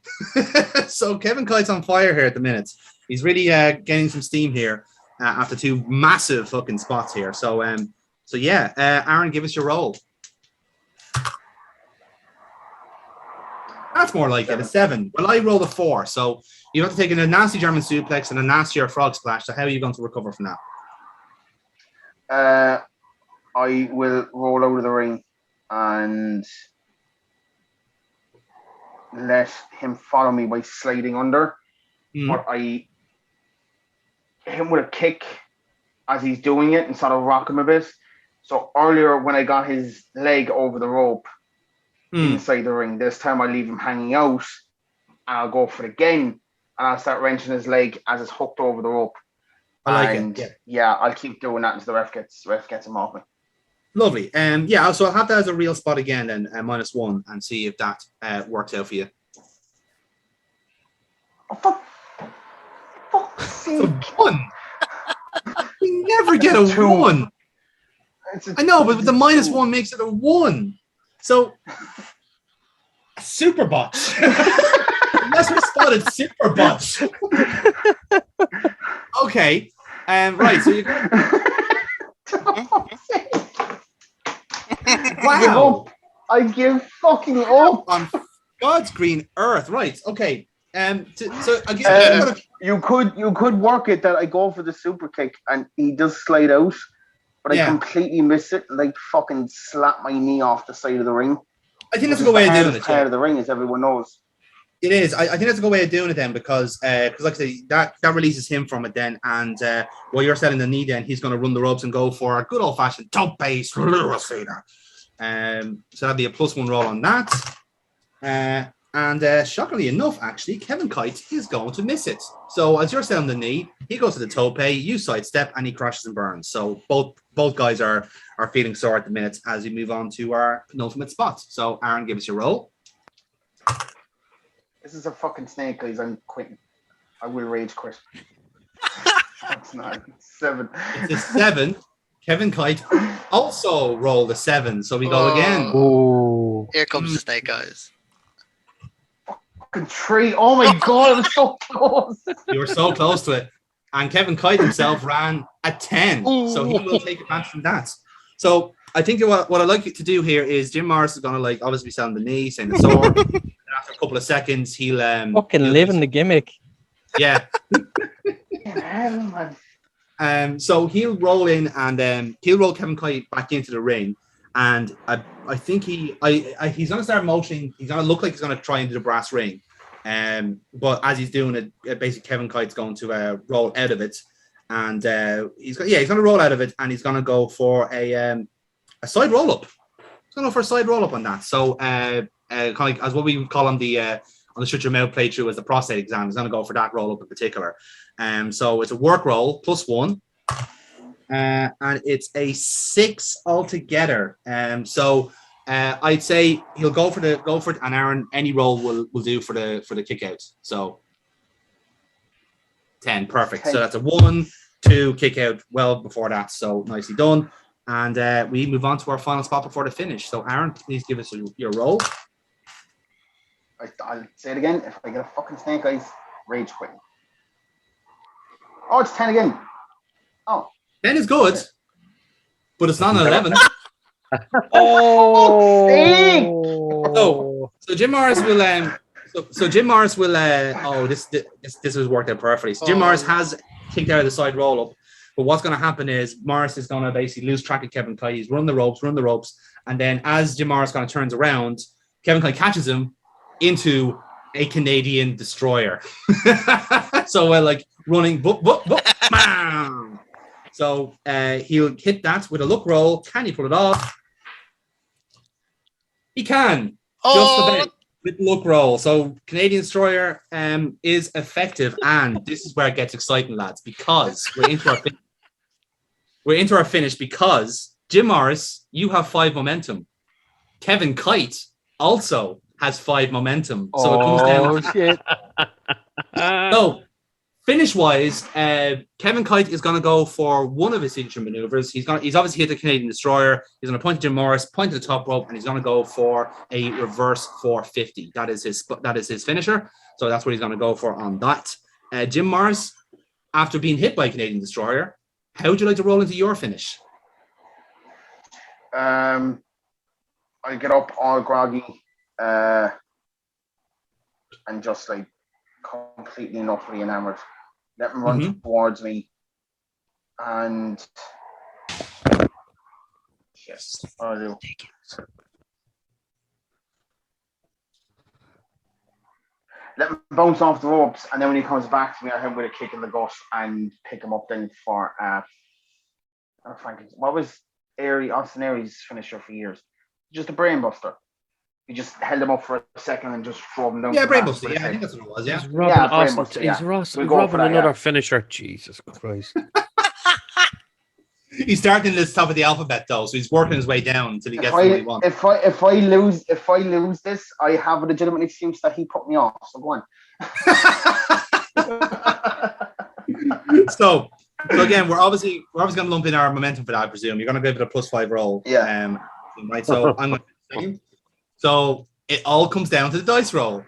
So Kevin Kite's on fire here at the minute. He's really getting some steam here after 2 massive fucking spots here. So yeah, Aaron, give us your roll. That's more like it, a 7. Well, I rolled a 4. So you have to take in a nasty German suplex and a nastier frog splash. So how are you going to recover from that? I will roll out of the ring and let him follow me by sliding under. But I hit him with a kick as he's doing it and sort of rock him a bit. So earlier when I got his leg over the rope inside the ring, this time I leave him hanging out and I'll go for it again and I'll start wrenching his leg as it's hooked over the rope. I like it. Yeah, I'll keep doing that until the ref gets him off me. Lovely. Yeah, so I'll have that as a real spot again then, -1, and see if that works out for you. Oh, for fuck's sake. It's a 1. We never get a 1. I know, but the -1 makes it a 1. So, super botch. Unless we spotted super botch. Okay. Right, so you Wow. I give fucking up. On God's green earth. Right, okay. So again, you could work it that I go for the super kick and he does slide out, but I completely miss it and like fucking slap my knee off the side of the ring. I think that's a good way of doing it. Part of the ring, as everyone knows. It is. I think that's a good way of doing it then, because like I say, that releases him from it then, and while you're selling the knee, then he's going to run the ropes and go for a good old fashioned top base. So that'd be a +1 roll on that. And shockingly enough, actually, Kevin Kite is going to miss it. So as you're selling the knee, he goes to the tope, you sidestep, and he crashes and burns. So both guys are feeling sore at the minute as we move on to our penultimate spot. So Aaron, give us your roll. This is a fucking snake, guys. I'm quitting. I will rage quit. That's not 7. It's a 7. Kevin Kite also rolled a 7. So we go again. Oh, Here comes the snake eyes. Fucking 3. Oh my god, I was so close. You were so close to it. And Kevin Kite himself ran a 10. So he will take advantage from that. So I think what I'd like you to do here is Jim Morris is going to obviously be selling the knee, saying the sword. After a couple of seconds, he'll fucking live in the gimmick. Yeah. So he'll roll in and he'll roll Kevin Kite back into the ring, and I think he's going to start motioning. He's going to look like he's going to try into the brass ring, but as he's doing it, basically Kevin Kite's going to roll out of it, and he's going to roll out of it, and he's going to go for a side roll up. He's going to go for a side roll up on that. So. Kind of like, as what we call on the Shut Your Mouth playthrough as the prostate exam. He's going to go for that roll up in particular. So it's a work roll +1, and it's a 6 altogether. So I'd say he'll go for it, and Aaron, any roll will do for the kick out. So 10, perfect. 10. So that's a 1, 2 kick out. Well before that, so nicely done. And we move on to our final spot before the finish. So Aaron, please give us your roll. I'll say it again. If I get a fucking snake eyes, rage quitting. Oh, it's 10 again. Oh. 10 is good, but it's not an 11. So Jim Morris will Jim Morris will this has worked out perfectly. So Jim Morris has kicked out of the side roll up, but what's going to happen is Morris is going to basically lose track of Kevin Kite. He's run the ropes, and then as Jim Morris kind of turns around, Kevin Kite catches him into a Canadian destroyer. So like running, bam. So he'll hit that with a look roll. Can he pull it off? He can. Just about with look roll. So Canadian destroyer is effective, and this is where it gets exciting, lads, because we're into our finish because Jim Morris, you have 5 momentum. Kevin Kite also has 5 momentum. So it comes down. Shit. So finish-wise, Kevin Kite is going to go for one of his signature maneuvers. He's obviously hit the Canadian destroyer. He's going to point to Jim Morris, point to the top rope, and he's going to go for a reverse 450. That is his finisher. So that's what he's going to go for on that. Jim Morris, after being hit by a Canadian destroyer, how would you like to roll into your finish? I get up all groggy and just like completely and utterly enamored. Let him run towards me, and yes, I do. let him bounce off the ropes, and then when he comes back to me, I hit him with a kick in the gut and pick him up then for what was Austin Aries' finisher for years? Just a brainbuster. He just held him up for a second and just drove him down. Yeah, brainbuster. Yeah, I think that's what it was. Yeah, He's robbing brainbuster, yeah. He's We'll go robbing for that, another yeah. finisher. Jesus Christ. he's starting at the top of the alphabet though, so he's working his way down until he gets to what he wants. If I lose this, I have a legitimate excuse that he put me off. So go on. So again, we're obviously going to lump in our momentum for that. I presume you're going to give it a +5 roll. Yeah. Right. So I'm going to. So it all comes down to the dice roll.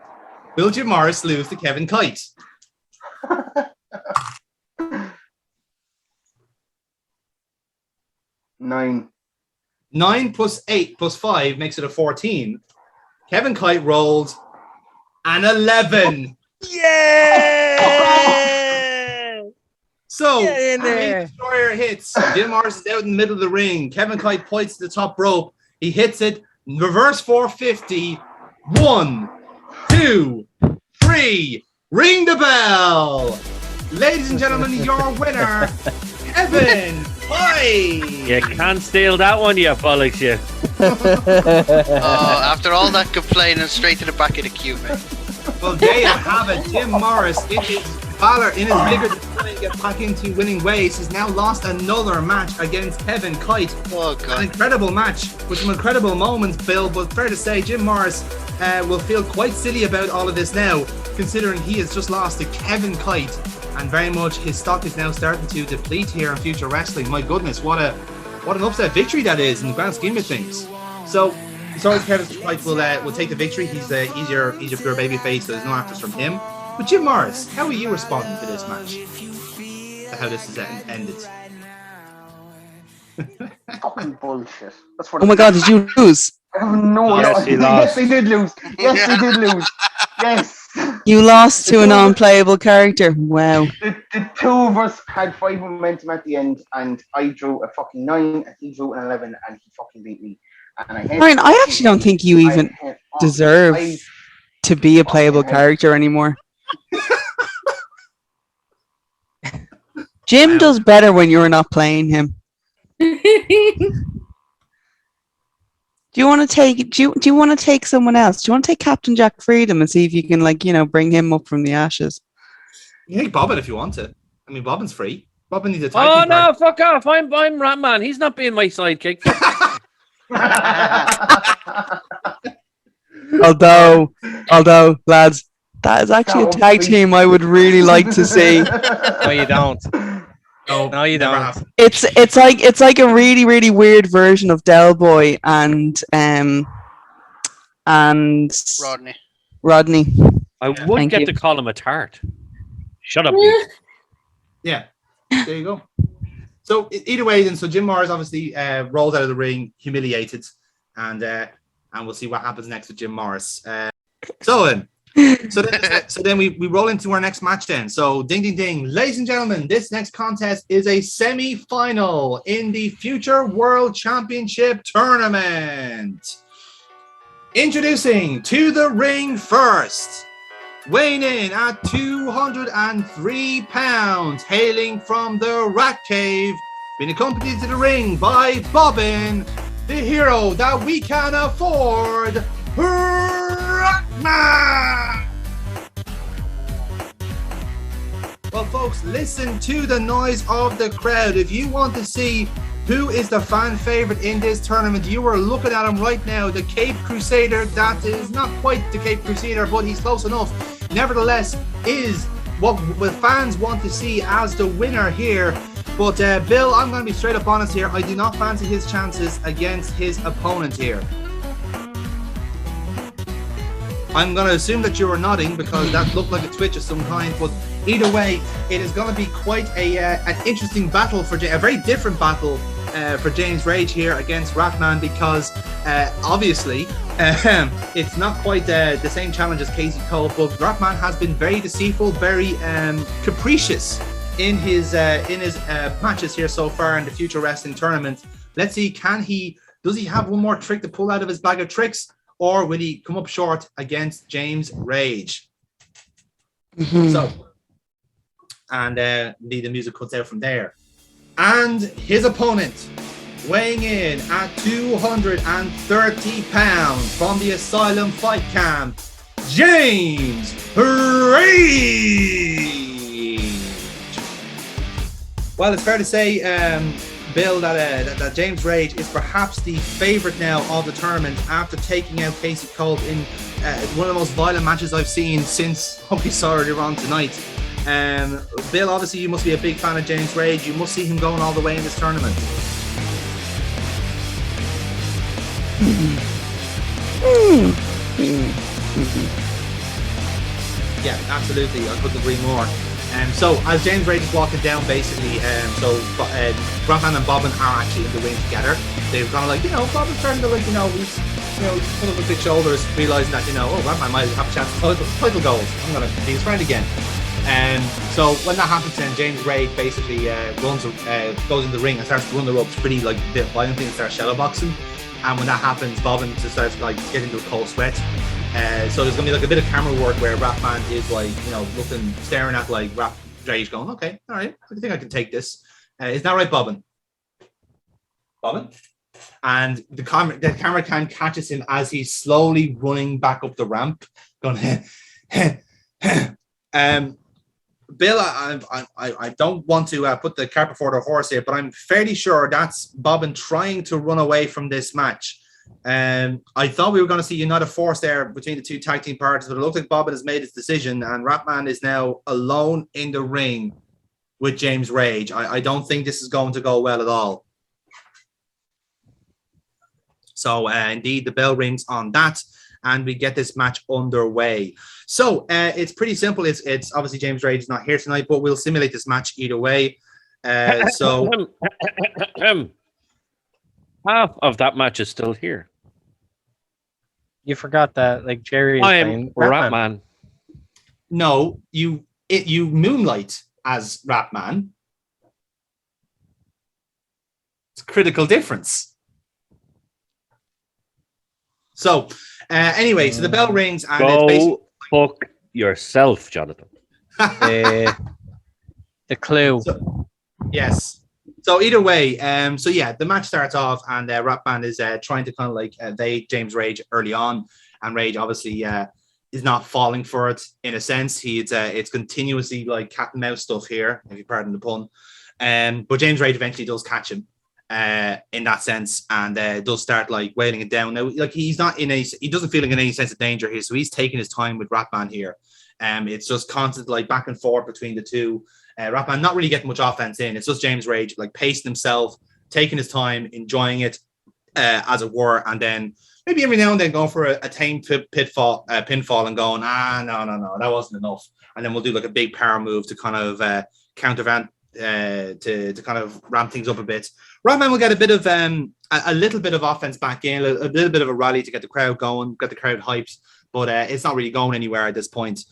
Will Jim Morris lose to Kevin Kite? 9. 9 + 8 + 5 makes it a 14. Kevin Kite rolled an 11. Yeah! So, Get in there. Destroyer hits. Jim Morris is out in the middle of the ring. Kevin Kite points to the top rope. He hits it. Reverse 450. 1, 2, 3. Ring the bell. Ladies and gentlemen, your winner, Kevin Kite. You can't steal that one, you bollocks, you. After all that complaining, straight to the back of the queue, mate. Well, there you have it. Jim Morris, in his valor, in his vigor to try and get back into winning ways, has now lost another match against Kevin Kite. Oh, God. An incredible match with some incredible moments, Bill, but fair to say, Jim Morris will feel quite silly about all of this now, considering he has just lost to Kevin Kite, and very much his stock is now starting to deplete here in Future Wrestling. My goodness, what an upset victory that is in the grand scheme of things. So, as far as Kevin Kite will take the victory, he's a pure babyface, so there's no actors from him. But Jim Morris, how are you responding to this match? To how this has ended? Fucking bullshit. That's what. Oh my God, did you lose? I have no Yes, idea. he lost. Yes, they did lose. Yes, they did lose. Yes. You lost to a non-playable character. Wow. The two of us had 5 momentum at the end, and I drew a fucking 9, and he drew an 11, and he fucking beat me. And Ryan, I actually don't think you even deserve to be a playable character anymore. Jim does better when you're not playing him. Do you want to take? Do you want to take someone else? Do you want to take Captain Jack Freedom and see if you can, bring him up from the ashes? You take Bobbin if you want to. I mean, Bobbin's free. Bobbin needs a tag Oh team no! partner. Fuck off! I'm Ratman. He's not being my sidekick. Although, lads, that is actually a tag team I would really like to see. No, you don't. No, you never don't. happened. It's like a really, really weird version of Del Boy and Rodney. I would Thank get you. to call him a tart. Shut up. You. Yeah, there you go. So either way, then, so Jim Morris obviously rolls out of the ring, humiliated, and we'll see what happens next with Jim Morris. So then we roll into our next match then. So ding, ding, ding. Ladies and gentlemen, this next contest is a semi-final in the Future World Championship Tournament. Introducing to the ring first, weighing in at 203 pounds, hailing from the Rat Cave, being accompanied to the ring by Bobbin, the hero that we can afford, Ratman! Well, folks, listen to the noise of the crowd. If you want to see who is the fan favorite in this tournament, you are looking at him right now. The Cape Crusader, that is not quite the Cape Crusader, but he's close enough. Nevertheless, is what fans want to see as the winner here. But Bill, I'm going to be straight up honest here. I do not fancy his chances against his opponent here. I'm going to assume that you were nodding because that looked like a twitch of some kind. But either way, it is going to be quite an interesting battle for a very different battle for James Rage here against Ratman, because obviously it's not quite the same challenge as Casey Cole, but Ratman has been very deceitful, very capricious in his matches here so far in the Future Wrestling Tournament. Let's see, does he have one more trick to pull out of his bag of tricks, or will he come up short against James Rage? So, and the music cuts out from there. And his opponent, weighing in at 230 pounds from the Asylum Fight Camp, James Rage. Well, it's fair to say, Bill, that James Rage is perhaps the favourite now of the tournament after taking out Casey Colt in one of the most violent matches I've seen since what we saw earlier on tonight. Bill, obviously you must be a big fan of James Rage. You must see him going all the way in this tournament. Yeah, absolutely. I couldn't agree more. So as James Rage is walking down, basically, Grafman and Bobbin are actually in the ring together. They've kind of like, Bobbin's starting to he's put up with big shoulders, realizing that, Grafman might have a chance to title gold. I'm gonna be his friend again. So when that happens, then James Rage basically goes in the ring and starts to run the ropes pretty like a bit violently and starts shadow boxing. And when that happens, Bobbin just starts like getting into a cold sweat. So there's gonna be like a bit of camera work where Ratman is like, looking, staring at like Rage, going, okay, all right, I think I can take this. Is that right, Bobbin? Bobbin? And the camera can catches him as he's slowly running back up the ramp, going, Bill, I don't want to put the cart before the horse here, but I'm fairly sure that's Bobbin trying to run away from this match. I thought we were going to see United Force there between the two tag team parties, but it looks like Bobbin has made his decision, and Ratman is now alone in the ring with James Rage. I don't think this is going to go well at all. So indeed, the bell rings on that, and we get this match underway. So it's pretty simple. It's obviously James Rage is not here tonight, but we'll simulate this match either way. So half of that match is still here. You forgot that, like Jerry is playing Ratman. No, you moonlight as Ratman. It's a critical difference. So anyway, so the bell rings and it's basically fuck yourself, Jonathan. the clue. Yes. So either way, the match starts off and Ratman is trying to kind of like evade James Rage early on, and Rage obviously is not falling for it in a sense. It's continuously like cat and mouse stuff here, if you pardon the pun. But James Rage eventually does catch him in that sense, and does start like wailing it down. Now, like he doesn't feel like in any sense of danger here, so he's taking his time with Ratman here. It's just constant like back and forth between the two. Ratman not really getting much offense in. It's just James Rage like pacing himself, taking his time, enjoying it, as it were, and then maybe every now and then going for a tame pinfall and going, no, that wasn't enough. And then we'll do like a big power move to kind of countervant to kind of ramp things up a bit. Ratman will get a bit of a little bit of offense back in, a little bit of a rally to get the crowd going, get the crowd hyped, but it's not really going anywhere at this point.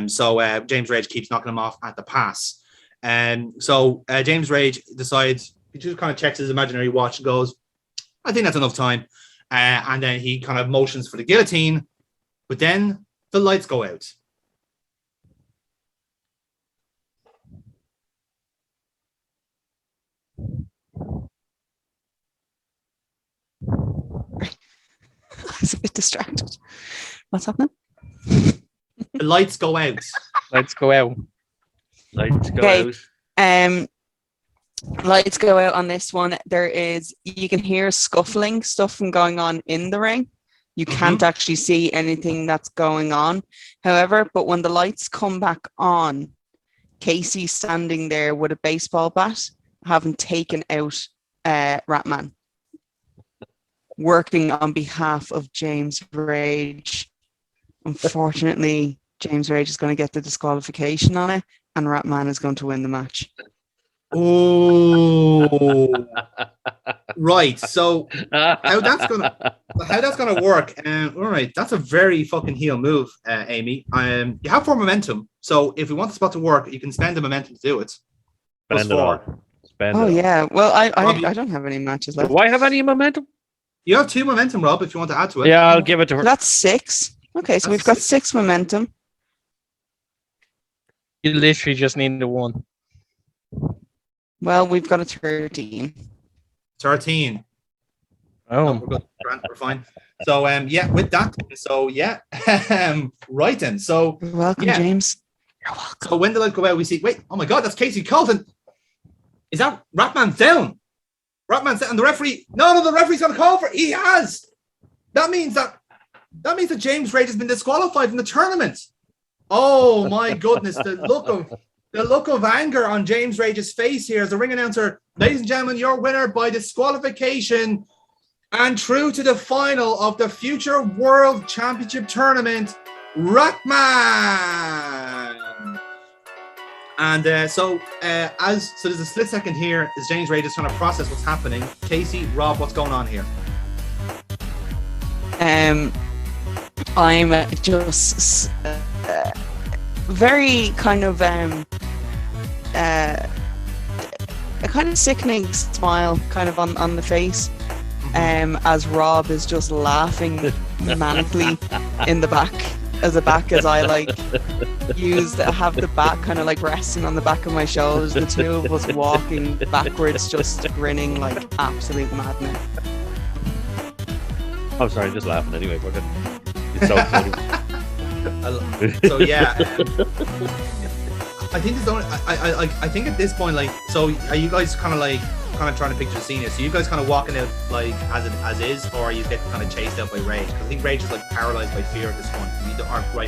So James Rage keeps knocking him off at the pass. So James Rage decides, he just kind of checks his imaginary watch and goes, I think that's enough time. And then he kind of motions for the guillotine, but then the lights go out. I was a bit distracted. What's happening? The lights go out. Let's go out. Lights go Okay. out. Lights go out on this one. You can hear scuffling stuff from going on in the ring. You can't actually see anything that's going on. However, but when the lights come back on, Casey's standing there with a baseball bat, having taken out Ratman, working on behalf of James Rage. Unfortunately, James Rage is going to get the disqualification on it, and Ratman is going to win the match. Oh, right. So how that's gonna work? All right, that's a very fucking heel move, Amy. You have 4 momentum, so if we want the spot to work, you can spend the momentum to do it. Spend it all. Oh yeah. Well, I don't have any matches left. Do I have any momentum? You have 2 momentum, Rob. If you want to add to it, Yeah, I'll give it to her. That's 6. Okay, so we've got 6 momentum. You literally just needed one. Well, we've got a 13. 13. Oh, No, we're good. Grant, we're fine. So yeah, with that, so yeah, right then. So You're welcome, yeah. James. You're welcome. So when the light go out, we see. Wait, oh my God, that's Casey Colton. Is that Ratman's down? Ratman's down, and the referee. No, the referee's gonna call for. He has. That means that James Rage has been disqualified from the tournament. Oh my goodness, the look of anger on James Rage's face here as the ring announcer, ladies and gentlemen, your winner by disqualification and true to the final of the future World Championship Tournament, Ratman. And so there's a split second here as James Rage is trying to process what's happening. Casey, Rob, what's going on here? I'm just very kind of a kind of sickening smile kind of on the face as Rob is just laughing manically in the back as I like have the back kind of like resting on the back of my shoulders, the two of us walking backwards just grinning like absolute madmen. I'm sorry, just laughing anyway. But it's so funny. So yeah, I think there's only I think at this point, like, so are you guys kind of trying to picture the scene here? So you guys kind of walking out like as is, or are you getting kind of chased out by Rage? Because I think Rage is like paralyzed by fear at this point.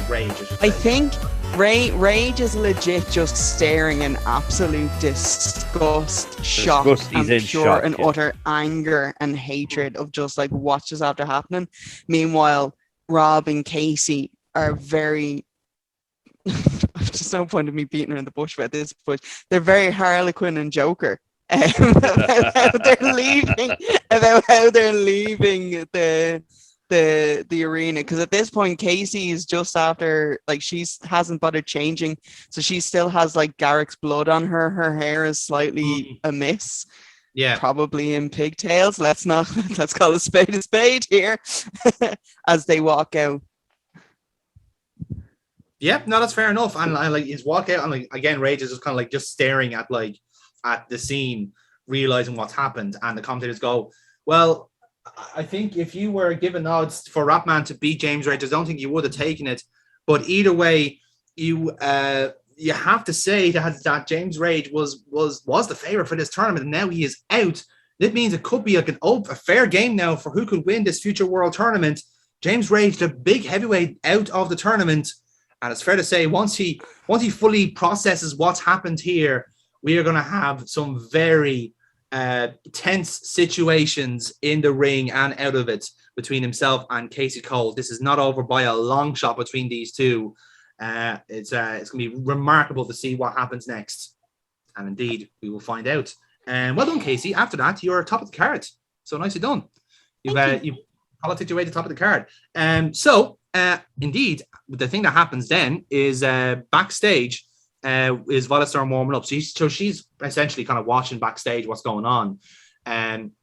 Rage. I think Rage is legit just staring in absolute disgust, shock, and pure shock, and utter anger and hatred of just like what's just after happening. Meanwhile, Rob and Casey are very. There's no point in me beating around the bush about this, but they're very Harlequin and Joker about how they're leaving the arena, because at this point Casey is just after, like, she hasn't bothered changing, so she still has like Garrick's blood on her hair is slightly amiss, probably in pigtails. Let's call a spade here. As they walk out. Yeah, no, that's fair enough. And like he's walk out, and like again, Rage is just kind of like just staring at the scene, realizing what's happened, and the commentators go, well, I think if you were given odds for Ratman to beat James Rage, I don't think you would have taken it. But either way, you have to say that James Rage was the favorite for this tournament, and now he is out. That means it could be like a fair game now for who could win this future world tournament. James Rage, the big heavyweight, out of the tournament, and it's fair to say once he fully processes what's happened here, we are going to have some very tense situations in the ring and out of it between himself and Casey Cole. This is not over by a long shot between these two. It's going to be remarkable to see what happens next, and indeed we will find out. And well done, Casey. After that, you're top of the card. So nicely done. You've politicked your way to the top of the card. So indeed, the thing that happens then is backstage. Is Volestorm warming up? So she's essentially kind of watching backstage what's going on.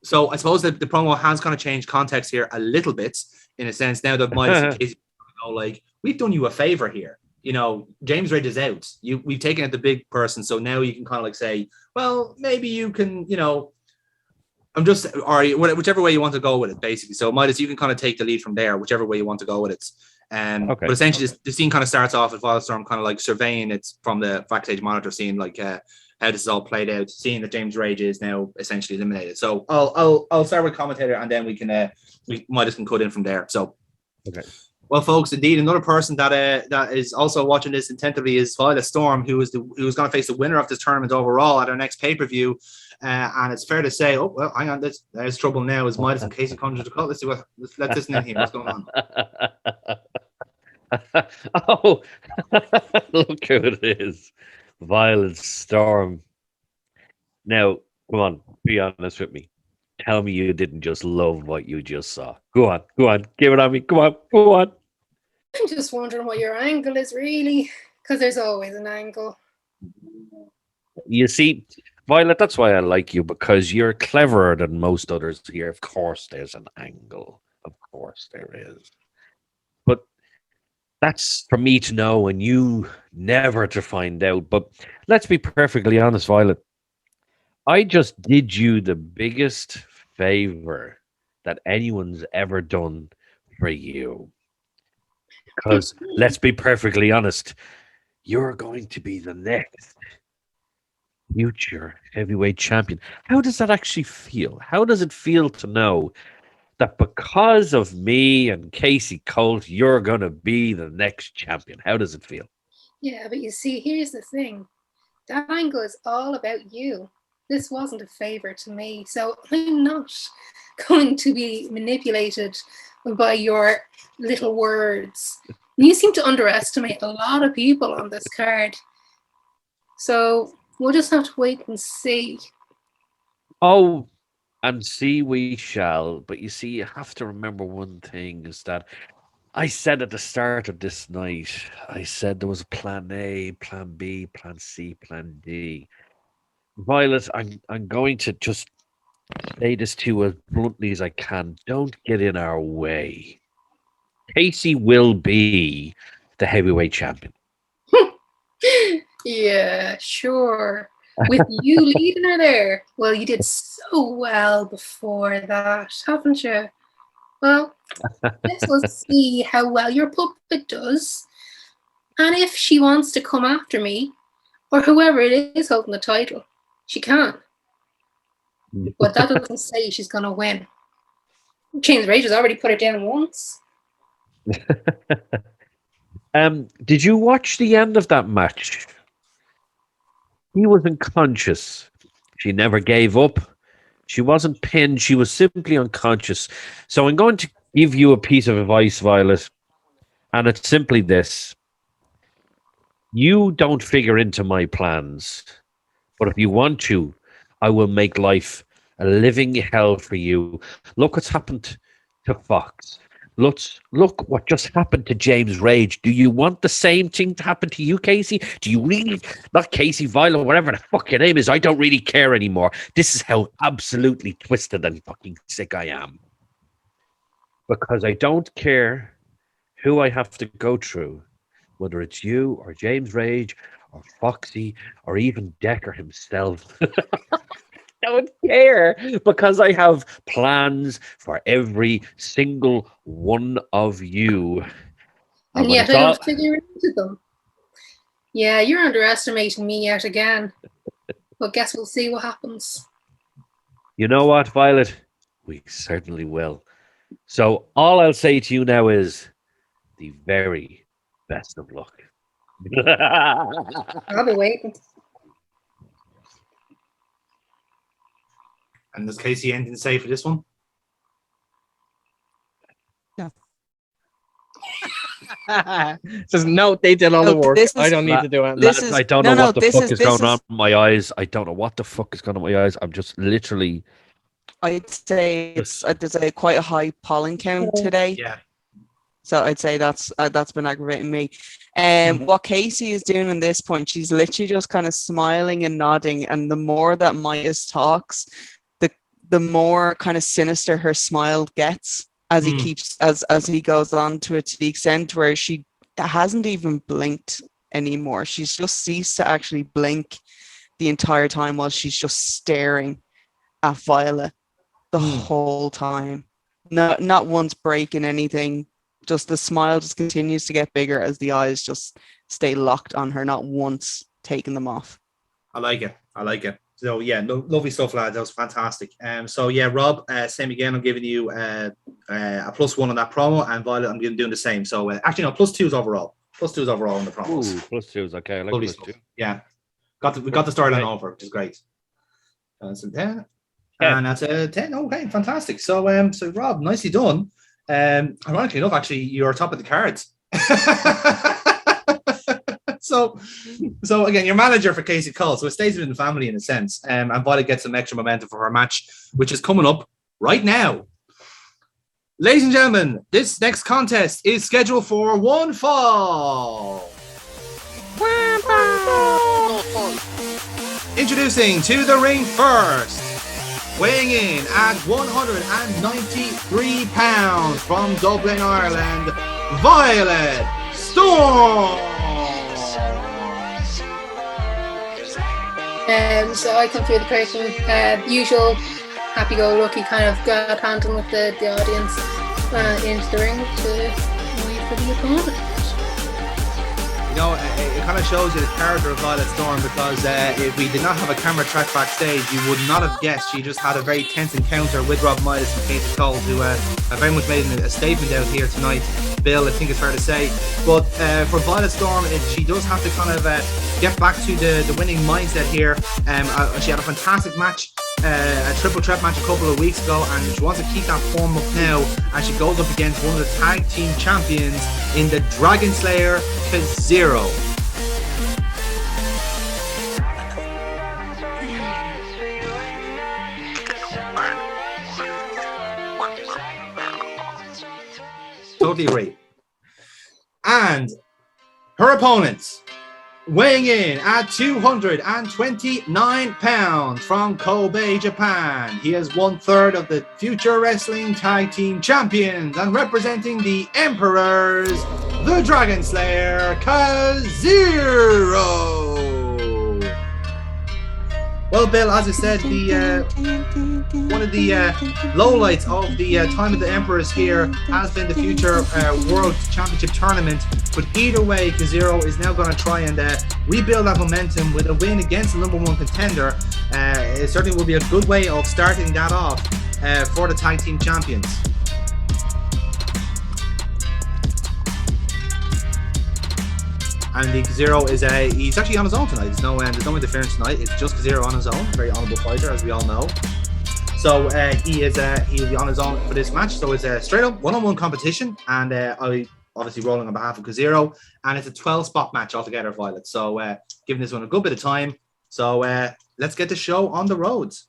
So I suppose that the promo has kind of changed context here a little bit, in a sense, now that Miles and Casey go like, we've done you a favor here. You know, James Rage is out. We've taken out the big person, so now you can kind of like say, well, maybe you can, you know, whichever way you want to go with it, basically. So Midas, you can kind of take the lead from there, whichever way you want to go with it. Okay. But essentially, the scene kind of starts off with Volestorm kind of like surveying it from the backstage monitor, seeing like how this is all played out, seeing that James Rage is now essentially eliminated. So I'll start with commentator, and then Midas can cut in from there. So, okay. Well, folks, indeed, another person that is also watching this intently is Violet Storm, who is going to face the winner of this tournament overall at our next pay-per-view. And it's fair to say, oh well, hang on, there's trouble now. Is Midas and Casey coming to the call? Let's listen in here. What's going on? Oh, look who it is, Violet Storm. Now, come on, be honest with me. Tell me you didn't just love what you just saw. Go on, give it on me. Go on. I'm just wondering what your angle is really, because there's always an angle. You see, Violet, that's why I like you, because you're cleverer than most others here. Of course, there's an angle. Of course, there is. But That's for me to know and you never to find out. But let's be perfectly honest, Violet. I just did you the biggest favor that anyone's ever done for you. Because let's be perfectly honest, you're going to be the next future heavyweight champion. How does that actually feel? How does it feel to know that because of me and Casey Colt, you're going to be the next champion? How does it feel? Yeah, but you see, here's the thing. That angle is all about you. This wasn't a favor to me, so I'm not going to be manipulated by your little words. You seem to underestimate a lot of people on this card. So we'll just have to wait and see. Oh, and see we shall. But you see, you have to remember one thing is that I said at the start of this night, I said there was a plan A, plan B, plan C, plan D. Violet, I'm going to just say this to you as bluntly as I can. Don't get in our way. Casey will be the heavyweight champion. Yeah, sure. With you leading her there. Well, you did so well before that, haven't you? Well, guess we'll see how well your puppet does. And if she wants to come after me, or whoever it is holding the title, she can. But that doesn't say she's going to win. James Rage has already put it down once. Did you watch the end of that match? He was unconscious. She never gave up. She wasn't pinned. She was simply unconscious. So I'm going to give you a piece of advice, Violet. And it's simply this. You don't figure into my plans. But if you want to, I will make life a living hell for you. Look what's happened to Fox. Look what just happened to James Rage. Do you want the same thing to happen to you, Casey? Do you really? Not Casey, Violet, whatever the fuck your name is. I don't really care anymore. This is how absolutely twisted and fucking sick I am. Because I don't care who I have to go through, whether it's you or James Rage or Foxy or even Decker himself. Don't care because I have plans for every single one of you. And yet I don't figure into them. Yeah, you're underestimating me yet again. But guess we'll see what happens. You know what, Violet? We certainly will. So all I'll say to you now is the very best of luck. I'll be waiting. And does Casey anything to say for this one? No. Says no, they did all the work. I don't need to do it. I don't know what the fuck is going on in my eyes. I don't know what the fuck is going on in my eyes. I'm just literally. I'd say there's quite a high pollen count today. Yeah. So I'd say that's been aggravating me. What Casey is doing in this point, she's literally just kind of smiling and nodding. And the more that Midas talks, the more kind of sinister her smile gets as he keeps as he goes on to it, to the extent where she hasn't even blinked anymore. She's just ceased to actually blink the entire time while she's just staring at Violet the whole time. Not once breaking anything. Just the smile just continues to get bigger as the eyes just stay locked on her, not once taking them off. I like it. So yeah, lovely stuff, lads. That was fantastic. So yeah, Rob, same again. I'm giving you a +1 on that promo, and Violet, I'm doing the same. So actually, no, +2s overall. +2s overall on the promos. Ooh, +2s. Okay, I like lovely +2. stuff. Yeah, we got the storyline over, which is great. That's a 10, and that's a 10. Okay, fantastic. So so Rob, nicely done. Ironically enough, actually, you're top of the cards. So again, you're manager for Casey Cole, so it stays within the family in a sense. And Violet gets some extra momentum for her match, which is coming up right now. Ladies and gentlemen, this next contest is scheduled for one fall. Introducing to the ring first, weighing in at 193 pounds from Dublin, Ireland, Violet Storm. So I come through the curtain, usual happy-go-lucky kind of glad handing with the audience into the ring to wait for the opponent. You know, it kind of shows you the character of Violet Storm, because if we did not have a camera track backstage, you would not have guessed she just had a very tense encounter with Rob Midas and Katie Cole, who very much made a statement out here tonight. Bill, I think it's fair to say. But for Violet Storm, she does have to kind of get back to the winning mindset here. She had a fantastic match, a triple threat match a couple of weeks ago, and she wants to keep that form up now, and she goes up against one of the tag team champions in the Dragon Slayer, Kazero. Totally agree. And her opponents, weighing in at 229 pounds from Kobe, Japan. He is 1/3 of the Future Wrestling Tag Team Champions, and representing the Emperors, the Dragon Slayer, Kazero. Well, Bill, as I said, one of the lowlights of the time of the Emperors here has been the Future World Championship Tournament. But either way, Kazero is now going to try and rebuild that momentum with a win against the #1 contender. It certainly will be a good way of starting that off for the Tag Team Champions. And the Kazero is he's actually on his own tonight. There's no interference tonight. It's just Kazero on his own. Very honourable fighter, as we all know. So he'll be on his own for this match. So it's a straight up one-on-one competition, and I obviously rolling on behalf of Kazero, and it's a 12-spot match altogether, Violet. So giving this one a good bit of time. So let's get the show on the roads.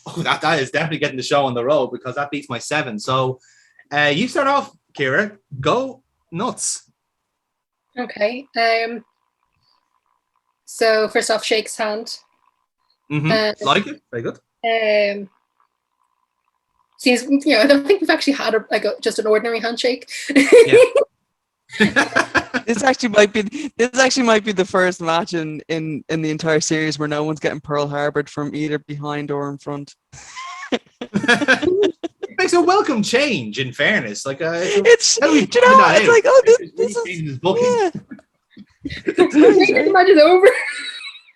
Oh, that is definitely getting the show on the road, because that beats my 7. So you start off, Kira. Go nuts. Okay. So first off, shakes hand. Like it? Very good. Seems, I don't think we've actually had just an ordinary handshake. Yeah. This actually might be the first match in the entire series where no one's getting Pearl Harbored from either behind or in front. It makes a welcome change, in fairness. Like it's like, oh, this is his booking. Yeah. The match is over.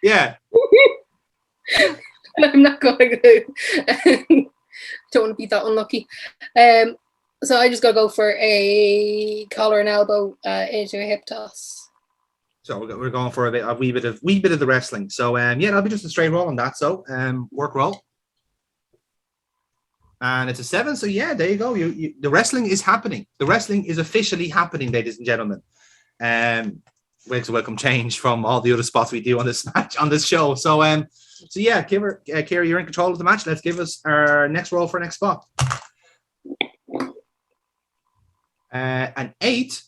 Yeah. I'm not going to. Don't want to be that unlucky. So I just gotta go for a collar and elbow into a hip toss. So we're going for a wee bit of the wrestling. So that'll be just a straight roll on that. So work roll. And it's a 7. So yeah, there you go. You the wrestling is happening. The wrestling is officially happening, ladies and gentlemen. Makes a welcome change from all the other spots we do on this match, on this show. So yeah, Kira, you're in control of the match. Let's give us our next roll for next spot. An 8,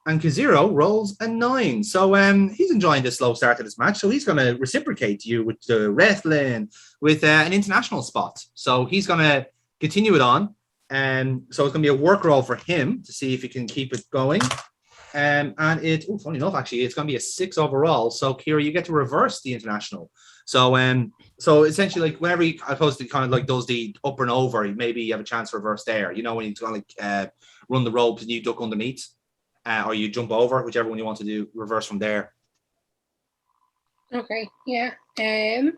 and Kazero rolls a 9. So he's enjoying the slow start of this match. So he's going to reciprocate you with the wrestling, with an international spot. So he's going to continue it on. So it's going to be a work roll for him to see if he can keep it going. And funny enough, actually, it's going to be a 6 overall. So Kira, you get to reverse the international. So essentially, like whenever he, I suppose, he kind of like does the up and over, maybe you have a chance to reverse there. You know, when he's going to run the ropes and you duck underneath, or you jump over, whichever one you want to do, reverse from there. Okay, yeah. So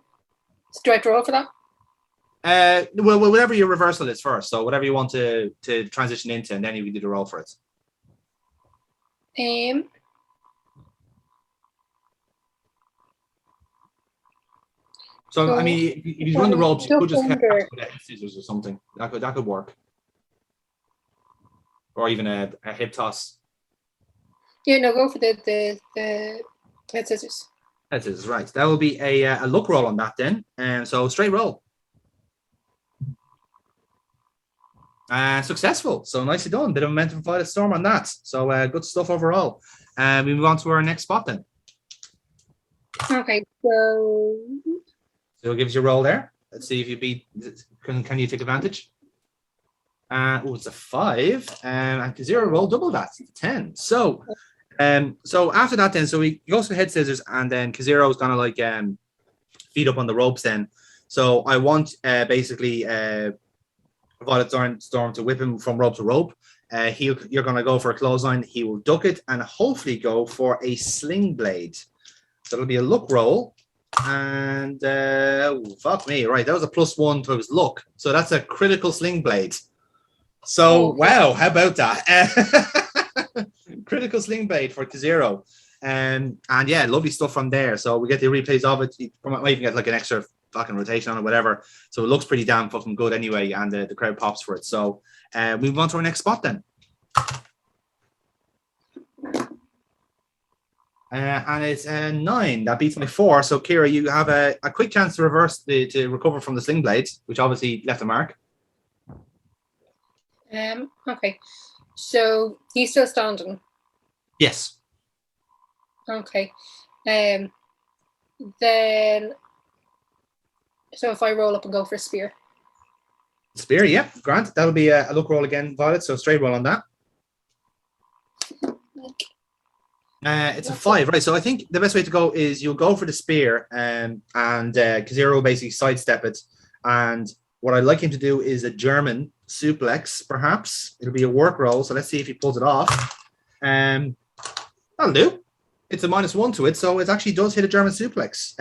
do I have to roll for that? Well, whatever your reversal is first. So whatever you want to transition into, and then you can do the roll for it. So I mean, if you run the ropes, you could just catch with scissors or something. That could work, or even a hip toss. Yeah, no, go for the head scissors. Head scissors, right? That will be a luck roll on that then, and so straight roll. Successful. So nicely done. Bit of momentum for Violet Storm on that. So good stuff overall. We move on to our next spot then. Okay, so it gives you a roll there. Let's see if you beat. Can you take advantage? It's a 5. And Kazira roll double that. It's a 10. So after that, then, so he goes for head scissors, and then Kaziro is gonna like feed up on the ropes. Then, so I want basically Violet Storm to whip him from rope to rope. You're gonna go for a clothesline. He will duck it and hopefully go for a sling blade. So it'll be a luck roll. And fuck me, right? That was a +1 to his luck. So that's a critical sling blade. So wow, how about that? Critical sling blade for Kaziro. And yeah, lovely stuff from there. So we get the replays of it. You might even get like an extra fucking rotation on it, whatever. So it looks pretty damn fucking good anyway, and the crowd pops for it. So we move on to our next spot then. And it's 9. That beats my 4. So Kira, you have a quick chance to recover from the sling blades, which obviously left a mark. Okay. So he's still standing. Yes. Okay. Then so if I roll up and go for a spear. Spear, yeah. Grant. That'll be a look roll again, Violet. So straight roll on that. It's a 5, right? So I think the best way to go is you'll go for the spear, and Kaziro will basically sidestep it. And what I'd like him to do is a German suplex, perhaps. It'll be a work roll. So let's see if he pulls it off. That'll do. It's a -1 to it, so it actually does hit a German suplex.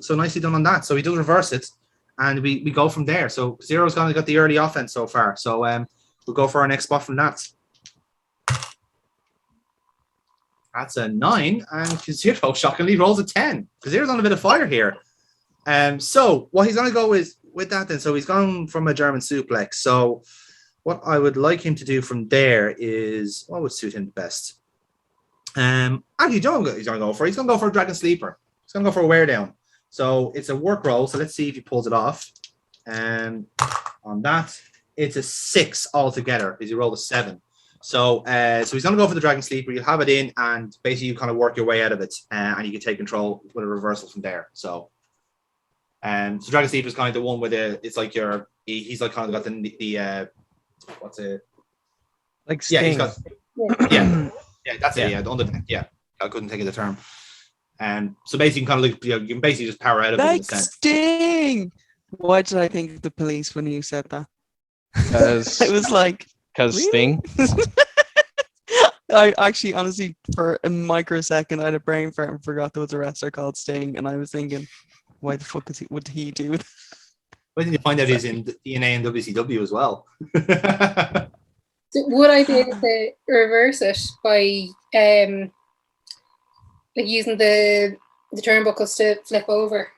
So nicely done on that. So he does reverse it, and we go from there. So Zero's got the early offense so far. So we'll go for our next spot from that. That's a 9, and Kaziro shockingly rolls a 10. Kaziro's on a bit of fire here. So what he's going to go is with that then. So he's gone from a German suplex. So what I would like him to do from there is what would suit him the best. Actually, he's going to go for a Dragon Sleeper. He's going to go for a wear down. So it's a work roll. So let's see if he pulls it off. On that, it's a 6 altogether because he rolled a 7. So he's going to go for the Dragon Sleeper. You'll have it in, and basically you kind of work your way out of it, and you can take control with a reversal from there. So Dragon Sleeper is kind of the one where he's like kind of got the what's it? Like Sting. Yeah, he's got that's it. Yeah, under the, yeah. I couldn't think of the term. So basically, you can kind of you can basically just power out of like it. In a sense. Sting. Why did I think of the police when you said that? Because it was like. Because Really? Sting. I actually, honestly, for a microsecond, I had a brain fart and forgot there was a wrestler called Sting, and I was thinking, why the fuck would he do that? Why didn't you find out he's in DNA and WCW as well? So would I be able to reverse it by like using the turnbuckles to flip over?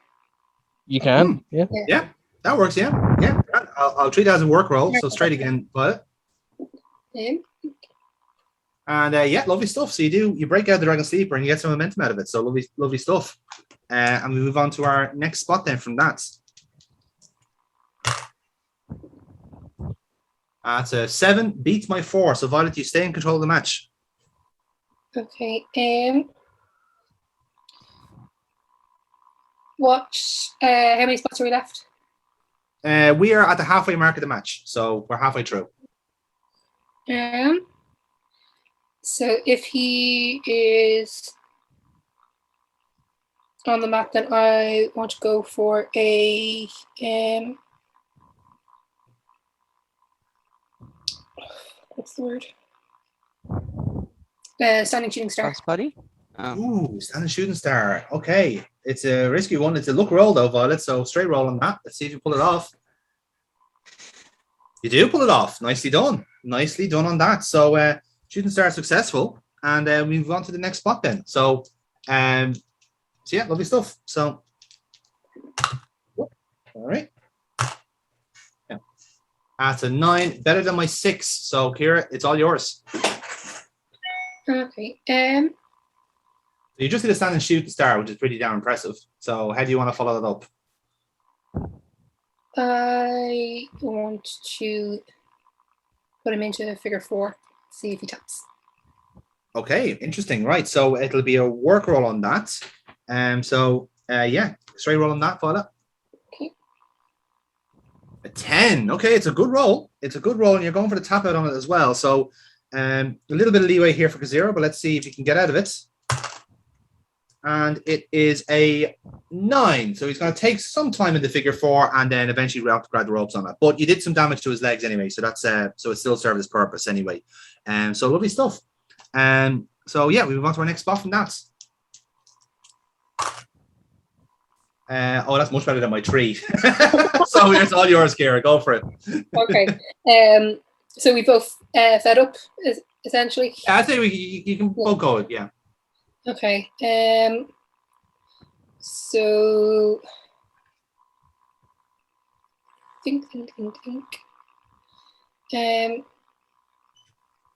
You can, yeah. Yeah, that works. Yeah. I'll treat that as a work roll. So straight again, but. And lovely stuff. So you break out the Dragon Sleeper and you get some momentum out of it. So lovely stuff. And we move on to our next spot then from that. It's a 7, beats my 4. So Violet, you stay in control of the match. Okay. How many spots are we left? We are at the halfway mark of the match, so we're halfway through. So if he is on the map, then I want to go for a what's the word? Standing shooting star. Cross buddy. Ooh, standing shooting star. Okay, it's a risky one. It's a luck roll though, Violet. So straight roll on that. Let's see if you pull it off. You do pull it off. Nicely done. Nicely done on that. So shooting star successful, and we move on to the next spot then. So yeah, lovely stuff. So all right. Yeah. That's a 9, better than my 6. So Kira, it's all yours. Okay. You just did a standing shooting star, which is pretty damn impressive. So how do you want to follow that up? I want to put him into figure 4, see if he taps. Okay, interesting. Right, so it'll be a work roll on that. So yeah, straight roll on that, Violet. Okay. A 10. Okay, it's a good roll. It's a good roll, and you're going for the tap out on it as well. So a little bit of leeway here for Kazero, but let's see if he can get out of it. And it is a 9. So he's going to take some time in the figure 4 and then eventually grab the ropes on it. But you did some damage to his legs anyway. So that's so it still served its purpose anyway. So lovely stuff. So yeah, we move on to our next spot from that. That's much better than my 3. So it's all yours, Kira. Go for it. Okay. So we both fed up, essentially. Yeah, I think you can both go. Yeah. Okay. So think.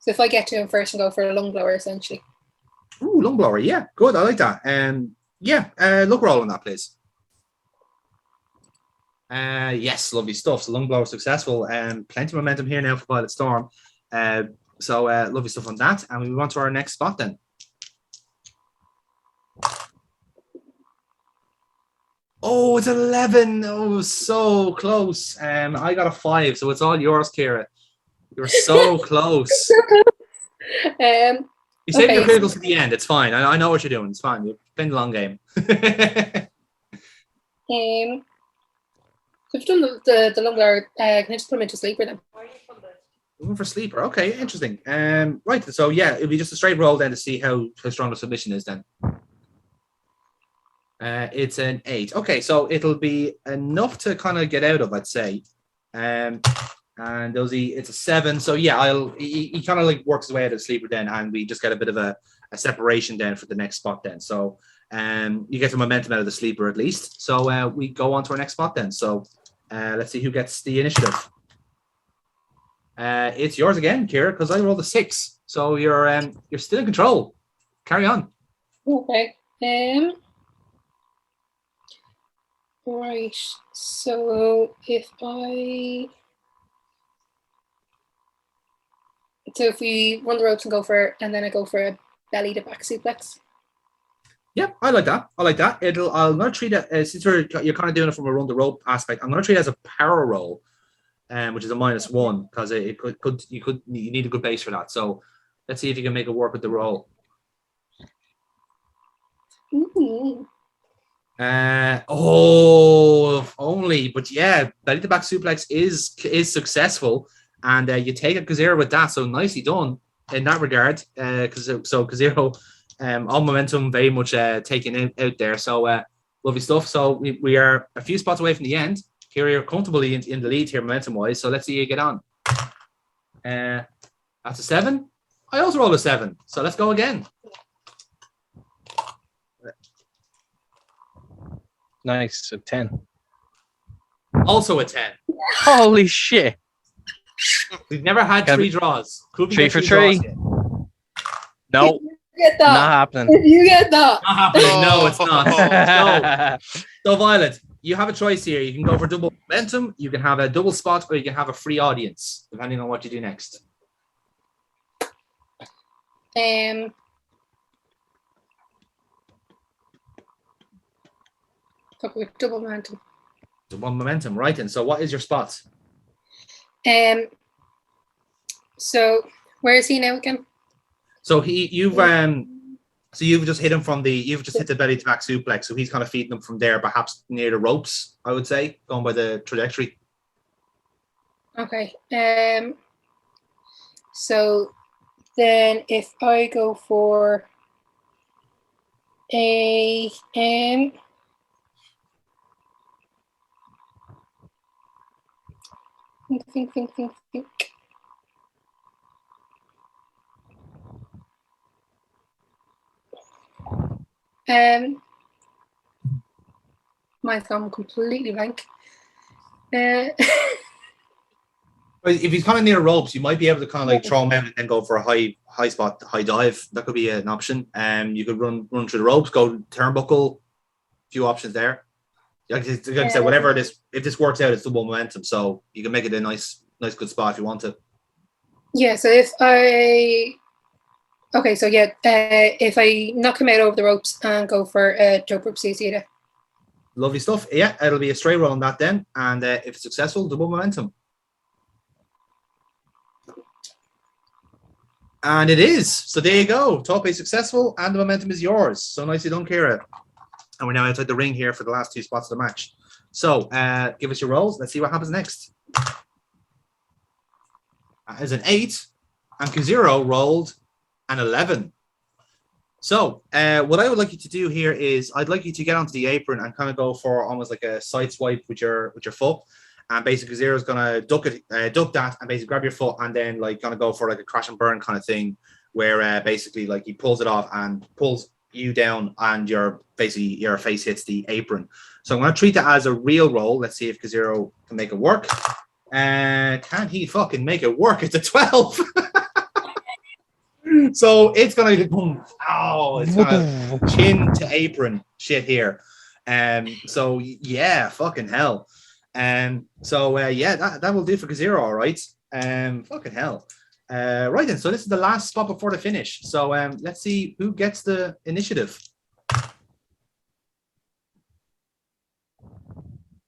So if I get to him first and go for a lung blower, essentially. Ooh, lung blower. Yeah, good. I like that. Yeah. Look roll on that, please. Yes, lovely stuff. So lung blower successful. Plenty of momentum here now for Violet Storm. So lovely stuff on that. And we move on to our next spot then. Oh, it's 11. Oh, so close. I got a 5, so it's all yours, Kira. You're so close. You save your criticals to the end. It's fine. I know what you're doing. It's fine. You're playing the long game. So I've done the lung blower. Can I just put him into sleeper then? Looking for sleeper. Okay, interesting. Right. So yeah, it'll be just a straight roll then to see how strong the submission is then. It's an 8. Okay, so it'll be enough to kind of get out of, I'd say. And it's a 7. So yeah, he kind of like works his way out of the sleeper then, and we just get a bit of a separation then for the next spot then. So you get some momentum out of the sleeper at least. So we go on to our next spot then. So let's see who gets the initiative. It's yours again, Kira, because I rolled a 6. So you're still in control. Carry on. Okay. Right. So if we run the ropes and and then I go for a belly to back suplex. Yeah, I like that. I'm going to treat it since you're kind of doing it from a run the rope aspect. I'm going to treat it as a power roll, which is a -1 because you need a good base for that. So let's see if you can make it work with the roll. Ooh. If only, but yeah, belly to back suplex is successful, and you take a Kazero with that. So nicely done in that regard. Kazero, all momentum very much taken out there. So lovely stuff. So we are a few spots away from the end. Here you're comfortably in the lead here, momentum wise. So let's see you get on. That's a 7. I also rolled a 7. So let's go again. Nice, a 10. Also a 10. Holy shit. We've never had 3 draws. Could we 3 get for 3 3? draws No, Get that. not happening. If you get that. Not happening. No, it's not. So Violet, you have a choice here. You can go for double momentum, you can have a double spot, or you can have a free audience, depending on what you do next. Double momentum. Double momentum, right? And so what is your spot? So where is he now again? So you've just hit him you've just hit the belly to back suplex. So he's kind of feeding them from there, perhaps near the ropes, I would say, going by the trajectory. Okay. So then if I go for a think. Mine's gone completely blank. If he's kind of near ropes, you might be able to kind of like throw him out and then go for a high spot, high dive. That could be an option. You could run through the ropes, go turnbuckle. Few options there. Like I said, whatever it is, if this works out, it's double momentum, so you can make it a nice good spot if you want to. Yeah. So if I knock him out over the ropes and go for a jump rope suicide. Lovely stuff. Yeah, it'll be a straight roll on that then. And if it's successful, double momentum. And it is. So there you go. Top 8 successful and the momentum is yours. So nicely done, Kira. And we're now outside the ring here for the last 2 spots of the match. So give us your rolls. Let's see what happens next. That is an 8. And Kazero rolled an 11. So what I would like you to do here is I'd like you to get onto the apron and kind of go for almost like a side swipe with your foot. And basically Zero's gonna duck that and basically grab your foot and then like gonna go for like a crash and burn kind of thing where basically like he pulls it off and pulls you down and your face hits the apron. So I'm gonna treat that as a real roll. Let's see if Kazero can make it work. Can he fucking make it work? It's a 12. So it's gonna be boom. Oh, it's gonna chin to apron shit here. So yeah, fucking hell. So yeah, that will do for Kazero, all right. Fucking hell. Right then, so this is the last spot before the finish. So let's see who gets the initiative.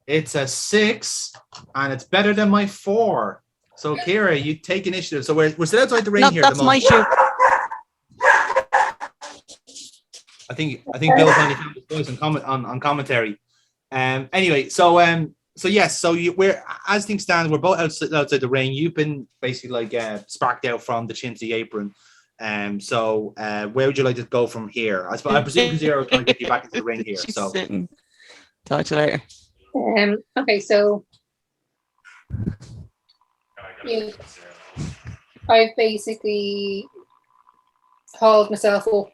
It's a 6, and it's better than my 4. So Kira, you take initiative. So we're still outside the ring here. That's my shoe. I think Bill finally found his voice on commentary. Anyway, so yes, so we're as things stand, we're both outside the ring. You've been basically like sparked out from the chin to the apron. So where would you like to go from here? I presume Zero is going to get you back into the ring here. She's So sitting. Talk to you later. Okay, so I've basically hauled myself up.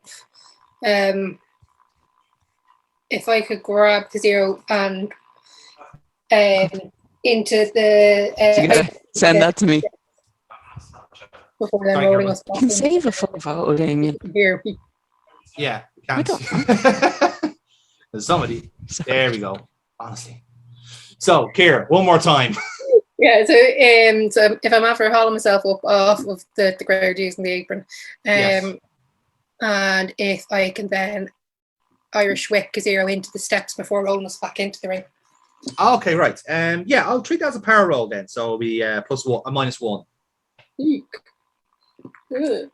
If I could grab the Zero and into the You gotta send that to me. before they're rolling us You back can in. save a full photo, Damien. Here. yeah, I can't. There's somebody. There we go. Honestly. So Kira, one more time. Yeah, so if I'm after hauling myself up off of the ground using the apron, Yes. and if I can then Irish whip Zero into the steps before rolling us back into the ring. Okay, right. Yeah, I'll treat that as a power roll then. So it'll be -1. Good.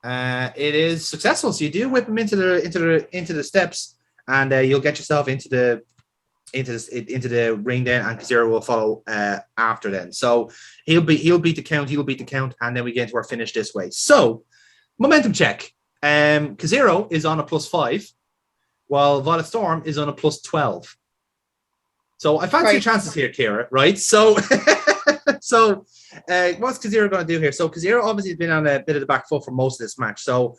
It is successful. So you do whip him into the steps, and you'll get yourself into the ring then, and Kazero will follow after then. So he'll beat the count, and then we get into our finish this way. So momentum check. Kazero is on a +5, while Violet Storm is on a +12. So I fancy your chances here, Kira, right? So what's Kazero going to do here? So Kazero obviously has been on a bit of the back foot for most of this match. So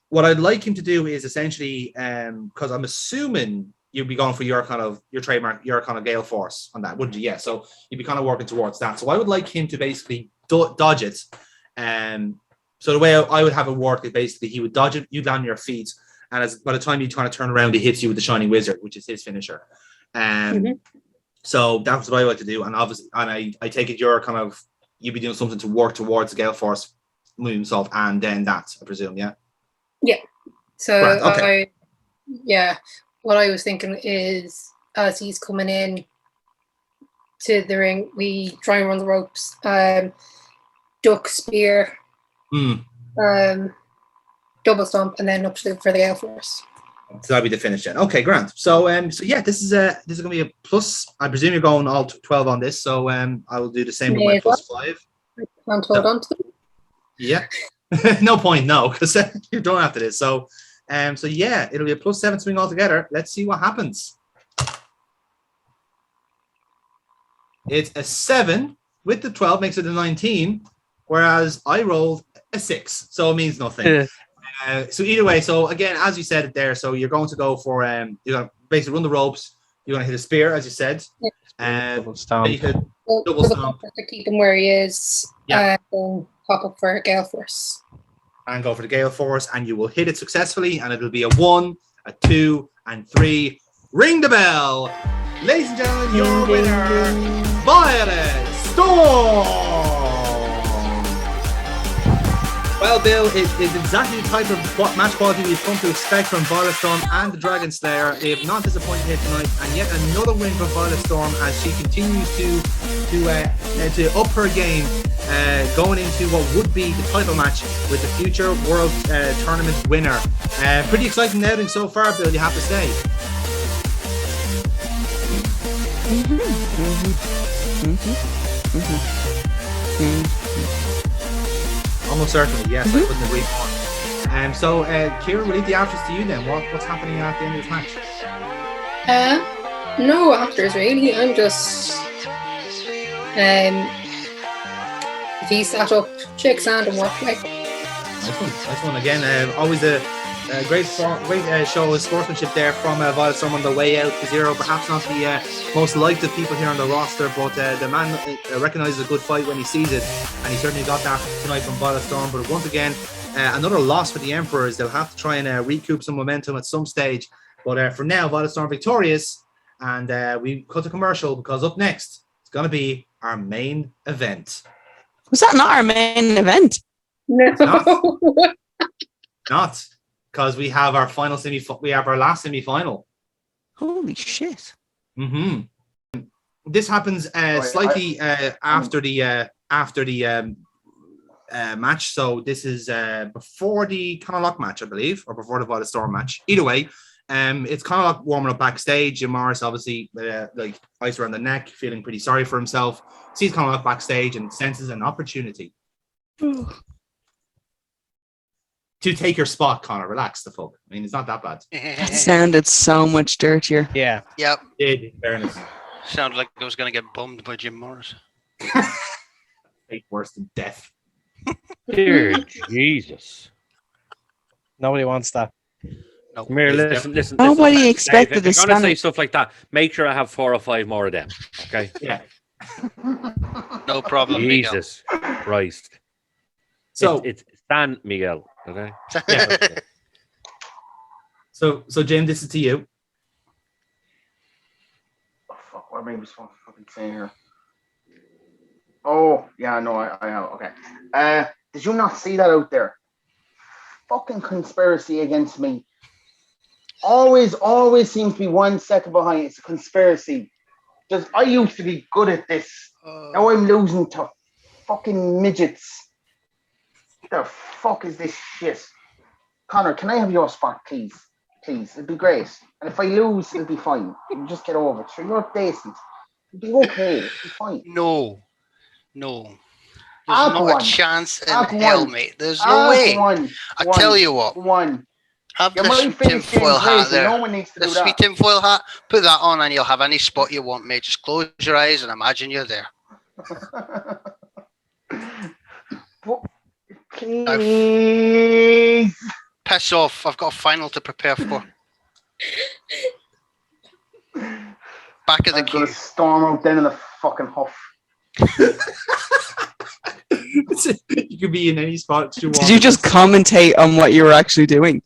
what I'd like him to do is essentially, because I'm assuming you'd be going for your trademark, your kind of Gale Force on that, wouldn't you? Yeah. So you'd be kind of working towards that. So I would like him to basically dodge it. So the way I would have it work is basically he would dodge it, you'd land on your feet, and by the time you kind of turn around, he hits you with the Shining Wizard, which is his finisher. So that's what I like to do. And obviously, I take it you'd be doing something to work towards the Gale Force moonsault, and then that, I presume, yeah? Yeah. So Right, okay. what I was thinking is as he's coming in to the ring, we try and run the ropes, duck spear, double stomp, and then up for the Gale Force. So that'll be the finish then. Okay, grand. So yeah, this is gonna be a plus. I presume you're going all 12 on this, so I will do the same with my +5. Can't hold on to them. Yeah. No point, no, because you're done after this. So yeah, it'll be a +7 swing altogether. Let's see what happens. It's a 7 with the 12 makes it a 19, whereas I rolled a 6, so it means nothing. So either way, so again, as you said it there, so you're going to go for you're going to basically run the ropes. You're going to hit a spear, as you said. Double stomp. You could Double stomp to keep him where he is. Yeah. And pop up for a Gale Force. And go for the Gale Force, and you will hit it successfully, and it'll be a 1, a 2, and 3. Ring the bell, ladies and gentlemen. Your winner, Violet Storm. Well, Bill, it is exactly the type of match quality we've come to expect from Violet Storm and the Dragon Slayer. They have not disappointed here tonight, and yet another win for Violet Storm as she continues to up her game, going into what would be the title match with the future World Tournament winner. Pretty exciting outing so far, Bill, you have to say. Almost certainly, yes. I couldn't agree more. So, Kieran, we'll leave the afters to you then. What's happening at the end of this match? No afters really. I'm just if he sat up, shake sand and walk away. Nice one again. Always a great show of sportsmanship there from Violet Storm on the way out to zero. Perhaps not the most liked of people here on the roster, but the man recognises a good fight when he sees it, and he certainly got that tonight from Violet Storm. But once again, another loss for the Emperors. They'll have to try and recoup some momentum at some stage. But for now, Violet Storm victorious, and we cut to commercial because up next it's going to be our main event. Was that not our main event? No. Not. Because we have our final we have our last semi-final. Holy shit! Mm-hmm. This happens slightly after the match. So this is before the Conor match, I believe, or before the Violet Storm match. Either way, it's Conor warming up backstage. Jim Morris obviously like ice around the neck, feeling pretty sorry for himself. Sees Conor backstage and senses an opportunity. To take your spot, Connor. Relax the fuck. I mean, it's not that bad. That sounded so much dirtier. Yeah. Yep. Did, in fairness. Sounded like I was going to get bummed by Jim Morris. Hate worse than death. Dear Jesus. Nobody wants that. No. Come here, listen. Nobody expected this. this. If you're going to say stuff like that, make sure I have 4 or 5 more of them. Okay? Yeah. No problem. Jesus Christ. So it's Stan Miguel. Okay. Yeah. So Jim, this is to you. Oh, fuck, what am I supposed to fucking say here? Oh, yeah, no, I have. Okay. Did you not see that out there? Fucking conspiracy against me. Always seems to be 1 second behind. It's a conspiracy. Just I used to be good at this. Now I'm losing to fucking midgets. The fuck is this shit? Connor, can I have your spot, please? Please, it'd be great. And if I lose, it'll be fine. You just get over it. Sure, you're decent. It'll be okay. It'll be fine. No. There's I'll not go a on. chance in I'll go hell, on. mate. There's no way. I tell you what. One. Have You the might finish tinfoil James hat Mason. there. No one needs to The do sweet that. tinfoil hat. Put that on and you'll have any spot you want, mate. Just close your eyes and imagine you're there. Please. Piss off. I've got a final to prepare for. Back of the I'm queue. gonna storm out then in the fucking huff. You could be in any spot you want. Did you just commentate on what you were actually doing?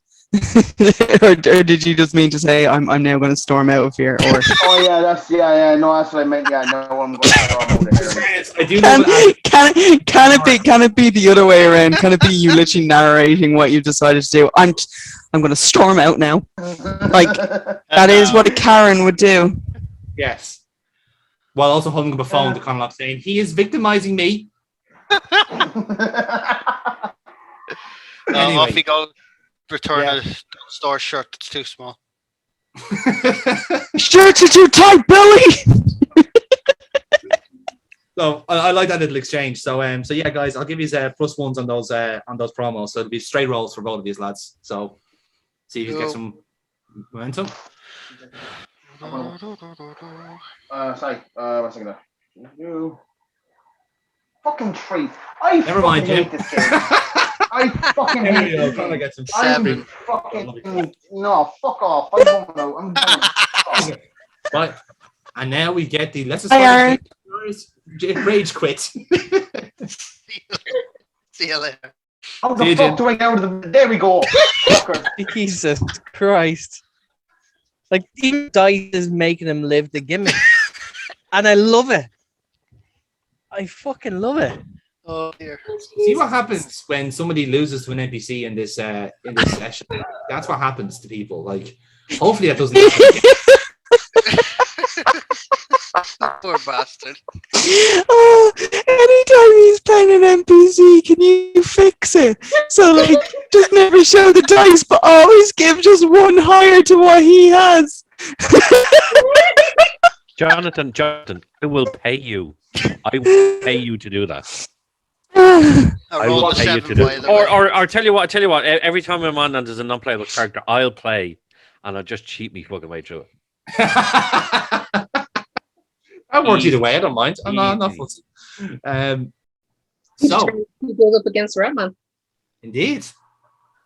or did you just mean to say I'm now going to storm out of here? Or Oh yeah, that's no, that's what I meant. Yeah, no, I'm going to storm out of here. I do know can it be the other way around? Can it be you literally narrating what you decided to do? I'm going to storm out now. Like that is what a Karen would do. Yes. While also holding up a phone to Conor saying he is victimizing me. Anyway. Off you go. Return a store shirt that's too small. Shirts are too tight, Billy. So I like that little exchange. So yeah, guys, I'll give you +1s on those promos. So it'll be straight rolls for both of these lads. So see if you get some momentum. Sorry, one second. Fucking treat. Never mind, hate Jim. this game. I fucking hate this game. Trying to get some Seven. No, fuck off. I'm going out. I'm done. Right. And now we get the let's Hi, just rage quit. See you later. How See you, the fuck Jim. do I get out of the... There we go. Fucker. Jesus Christ. Like, even Dice is making him live the gimmick. And I love it. I fucking love it. Oh dear. See what happens when somebody loses to an NPC in this session. That's what happens to people. Like, hopefully that doesn't happen again. Poor bastard. Oh, anytime he's playing an NPC, can you fix it? So, like, just never show the dice, but always give just one higher to what he has. Jonathan, I will pay you. I will pay you to do that. I I rolled will a pay you 7, to do by the way. or tell you what, every time I'm on and there's an unplayable character, I'll play and I'll just cheat me fucking way through it. That works either way. I don't mind. I'm not fussy. So He goes up against Redman. indeed,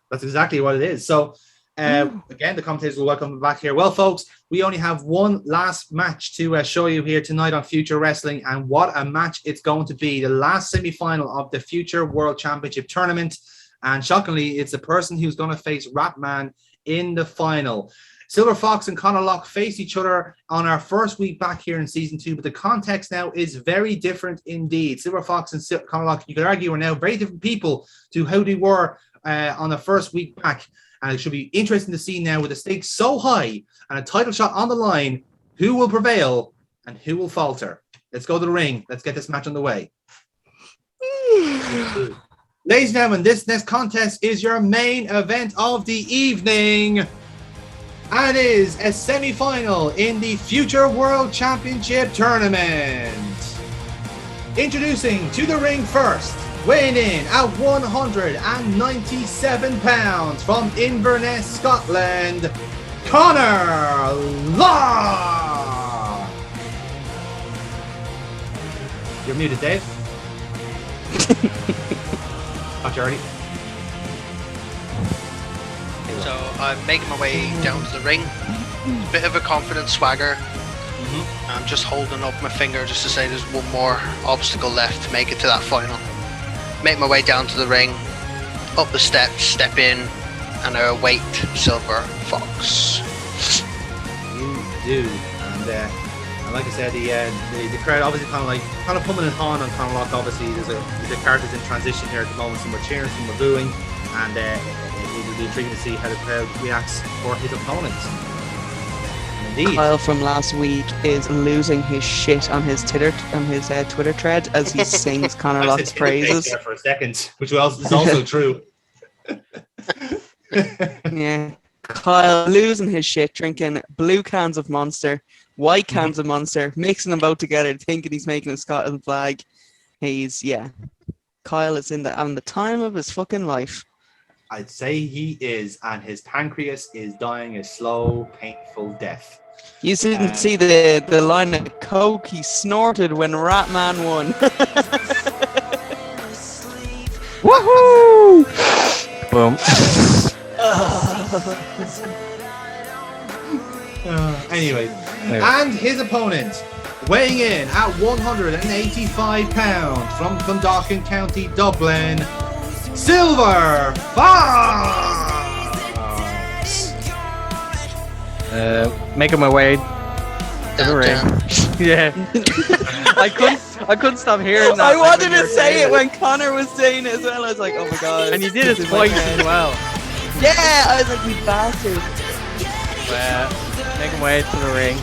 that's exactly what it is. So again, the commentators will welcome back here. Well, folks, we only have one last match to show you here tonight on Future Wrestling, and what a match it's going to be. The last semi-final of the Future World Championship Tournament, and shockingly, it's the person who's going to face Ratman in the final. Silver Fox and Conor Locke face each other on our first week back here in season 2, but the context now is very different indeed. Silver Fox and Conor Locke, you could argue, are now very different people to how they were on the first week back. And it should be interesting to see now, with the stakes so high and a title shot on the line, who will prevail and who will falter. Let's go to the ring. Let's get this match on the way. Ladies and gentlemen, this next contest is your main event of the evening. And it is a semi-final in the Future World Championship Tournament. Introducing to the ring first, weighing in at 197 pounds from Inverness, Scotland, Conor Locke. You're muted, Dave. Not Jordy. So I'm making my way down to the ring. Bit of a confident swagger. I'm just holding up my finger just to say there's one more obstacle left to make it to that final. Make my way down to the ring, up the steps, step in, and I await Silver Fox. You do, and like I said, the crowd obviously kind of pumping and hawing on Conor Locke. Obviously, the characters in transition here at the moment. Some are cheering, some are booing, and it will be intriguing to see how the crowd reacts for his opponents. Indeed. Kyle from last week is losing his shit on his Twitter thread as he sings Conor Locke's praises. There for a second, which is also true. Yeah, Kyle losing his shit, drinking blue cans of Monster, white cans of Monster, mixing them both together, thinking he's making a Scotland flag. Kyle is on the time of his fucking life. I'd say he is, and his pancreas is dying a slow, painful death. You didn't see the line of coke he snorted when Ratman won. Woohoo! Boom. Anyway, and his opponent, weighing in at 185 pounds from Clondalkin County, Dublin, Silver Fox. Making my way to the ring. Yeah. I couldn't stop hearing that. I wanted to say it when Connor was saying it as well. I was like, oh my god. And you did it twice as well. Yeah, I was like, you bastard. Making my way to the ring.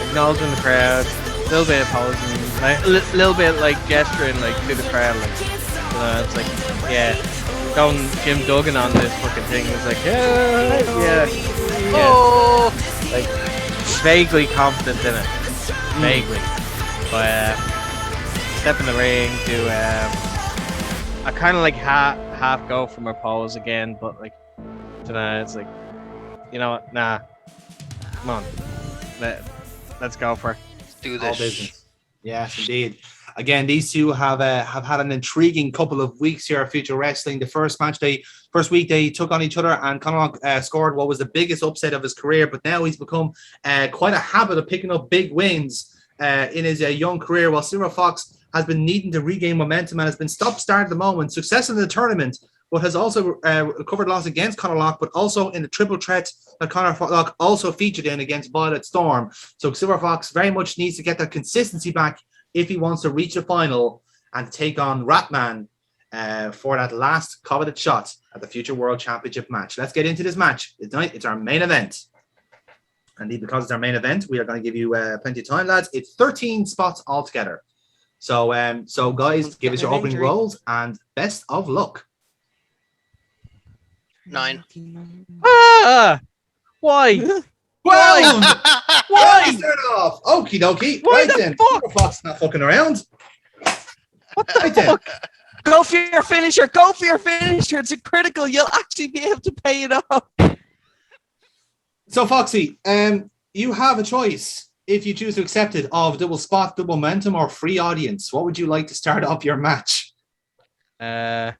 Acknowledging the crowd. A little bit of posing. Like, little bit like gesturing like to the crowd. Like, it's like, yeah. Going Jim Duggan on this fucking thing. It's like, yeah. Oh! Like, vaguely confident in it. Vaguely. But step in the ring, do I kind of like half go for my pose again, but like, it's like, you know what? Nah. Come on. Let's go for it. Let's do All this. business. Yes, indeed. Again, these two have had an intriguing couple of weeks here at Future Wrestling. The first week they took on each other, and Conor scored what was the biggest upset of his career. But now he's become quite a habit of picking up big wins in his young career. While Silver Fox has been needing to regain momentum and has been stop-start at the moment, success in the tournament, but has also recovered loss against Conor Locke, but also in the triple threat that Conor Locke also featured in against Violet Storm. So Silver Fox very much needs to get that consistency back if he wants to reach the final and to take on Ratman for that last coveted shot at the Future World Championship match. Let's get into this match. It's our main event. And because it's our main event, we are going to give you plenty of time, lads. It's 13 spots altogether. So guys, give us your opening rolls and best of luck. 9. Ah! Why? 12! Why? Start off. Okie dokie. Why Right the then. fuck? Fox not fucking around. What the Right then. fuck? Go for your finisher. Go for your finisher. It's a critical. You'll actually be able to pay it off. So Foxy, you have a choice if you choose to accept it of double spot, double momentum, or free audience. What would you like to start off your match? You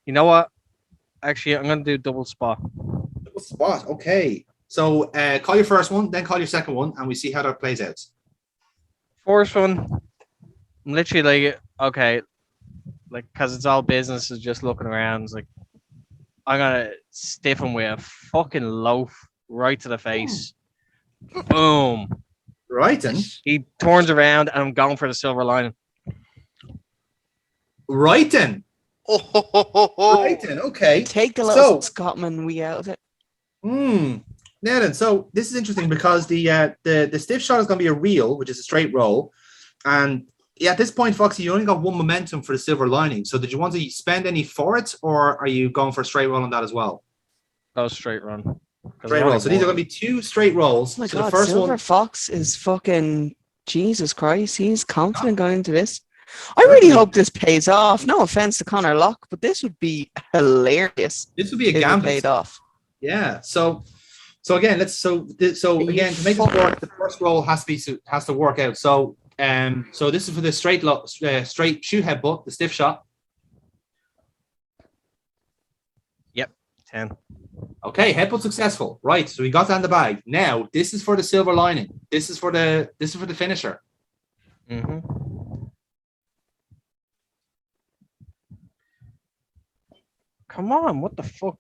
know what? Actually, I'm gonna do double spot. Double spot. Okay. So call your first one, then call your second one, and we see how that plays out. First one, I'm literally like, okay, like, because it's all business, is just looking around. It's like, I'm gonna stiff him with a fucking loaf right to the face. Boom. Right then. He turns around and I'm going for the silver lining. Right then. Right then. Okay. Take a little Scotsman wee out of it. Now then, so this is interesting because the stiff shot is going to be a reel, which is a straight roll, and at this point, Foxy, you only got one momentum for the silver lining. So did you want to spend any for it, or are you going for a straight roll on that as well? That was straight run. Straight roll. So these are going to be 2 straight rolls. Oh my so God, the first Silver one, Fox is fucking Jesus Christ. He's confident going into this. I really hope this pays off. No offense to Connor Locke, but this would be hilarious. this would be a if it gambit. paid off. Yeah. So again, again to make this work, the first roll has to work out. So this is for the straight shoot headbutt, the stiff shot. Yep, 10. Okay, headbutt successful. Right, so we got that in the bag. Now this is for the silver lining. This is for the finisher. Come on, what the fuck?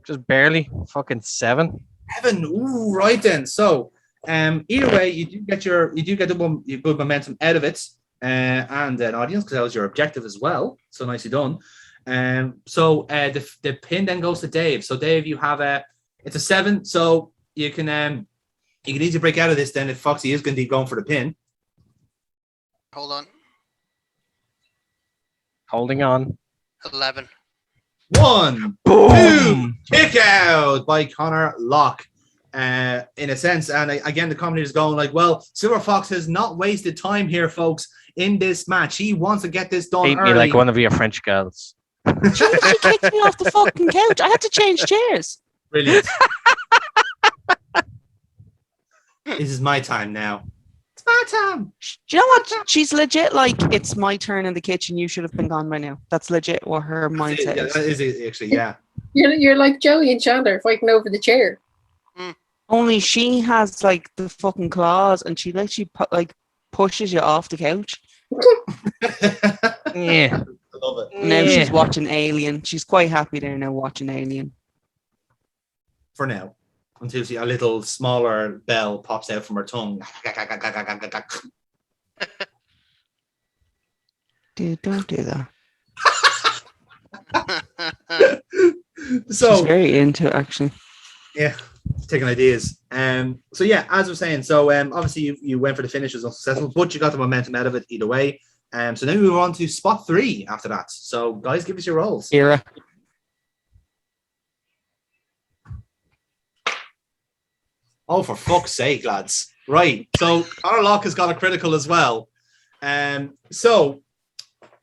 Just barely. Fucking 7. Heaven, ooh, right then. So, either way, you do get your good momentum out of it, and an audience because that was your objective as well. So nicely done. The pin then goes to Dave. So Dave, you have it's a 7. So you can easily break out of this then if Foxy is going to be going for the pin. Hold on. Holding on. 11. 1, Boom! 2, kick out by Connor Locke. In a sense, and again, the commentator is going like, "Well, Silver Fox has not wasted time here, folks. In this match, he wants to get this done Hate early." me like one of your French girls. She kicked me off the fucking couch. I had to change chairs. Brilliant. This is my time now. It's my time. Do you know what? She's legit like, it's my turn in the kitchen. You should have been gone by now. That's legit what her mindset Yeah, is. that is it, actually, yeah. You're like Joey and Chandler fighting over the chair. Only she has like the fucking claws and she literally pushes you off the couch. Yeah. I love it. Now she's watching Alien. She's quite happy there now watching Alien. For now. Until a little smaller bell pops out from her tongue. Dude, don't do that. So she's very into it, actually. yeah, taking ideas. So yeah, as I was saying, so obviously you went for the finish, was unsuccessful, but you got the momentum out of it either way. So then we move on to spot 3 after that. So guys, give us your rolls. Era. Oh, for fuck's sake, lads. Right. So Connor Locke has got a critical as well. So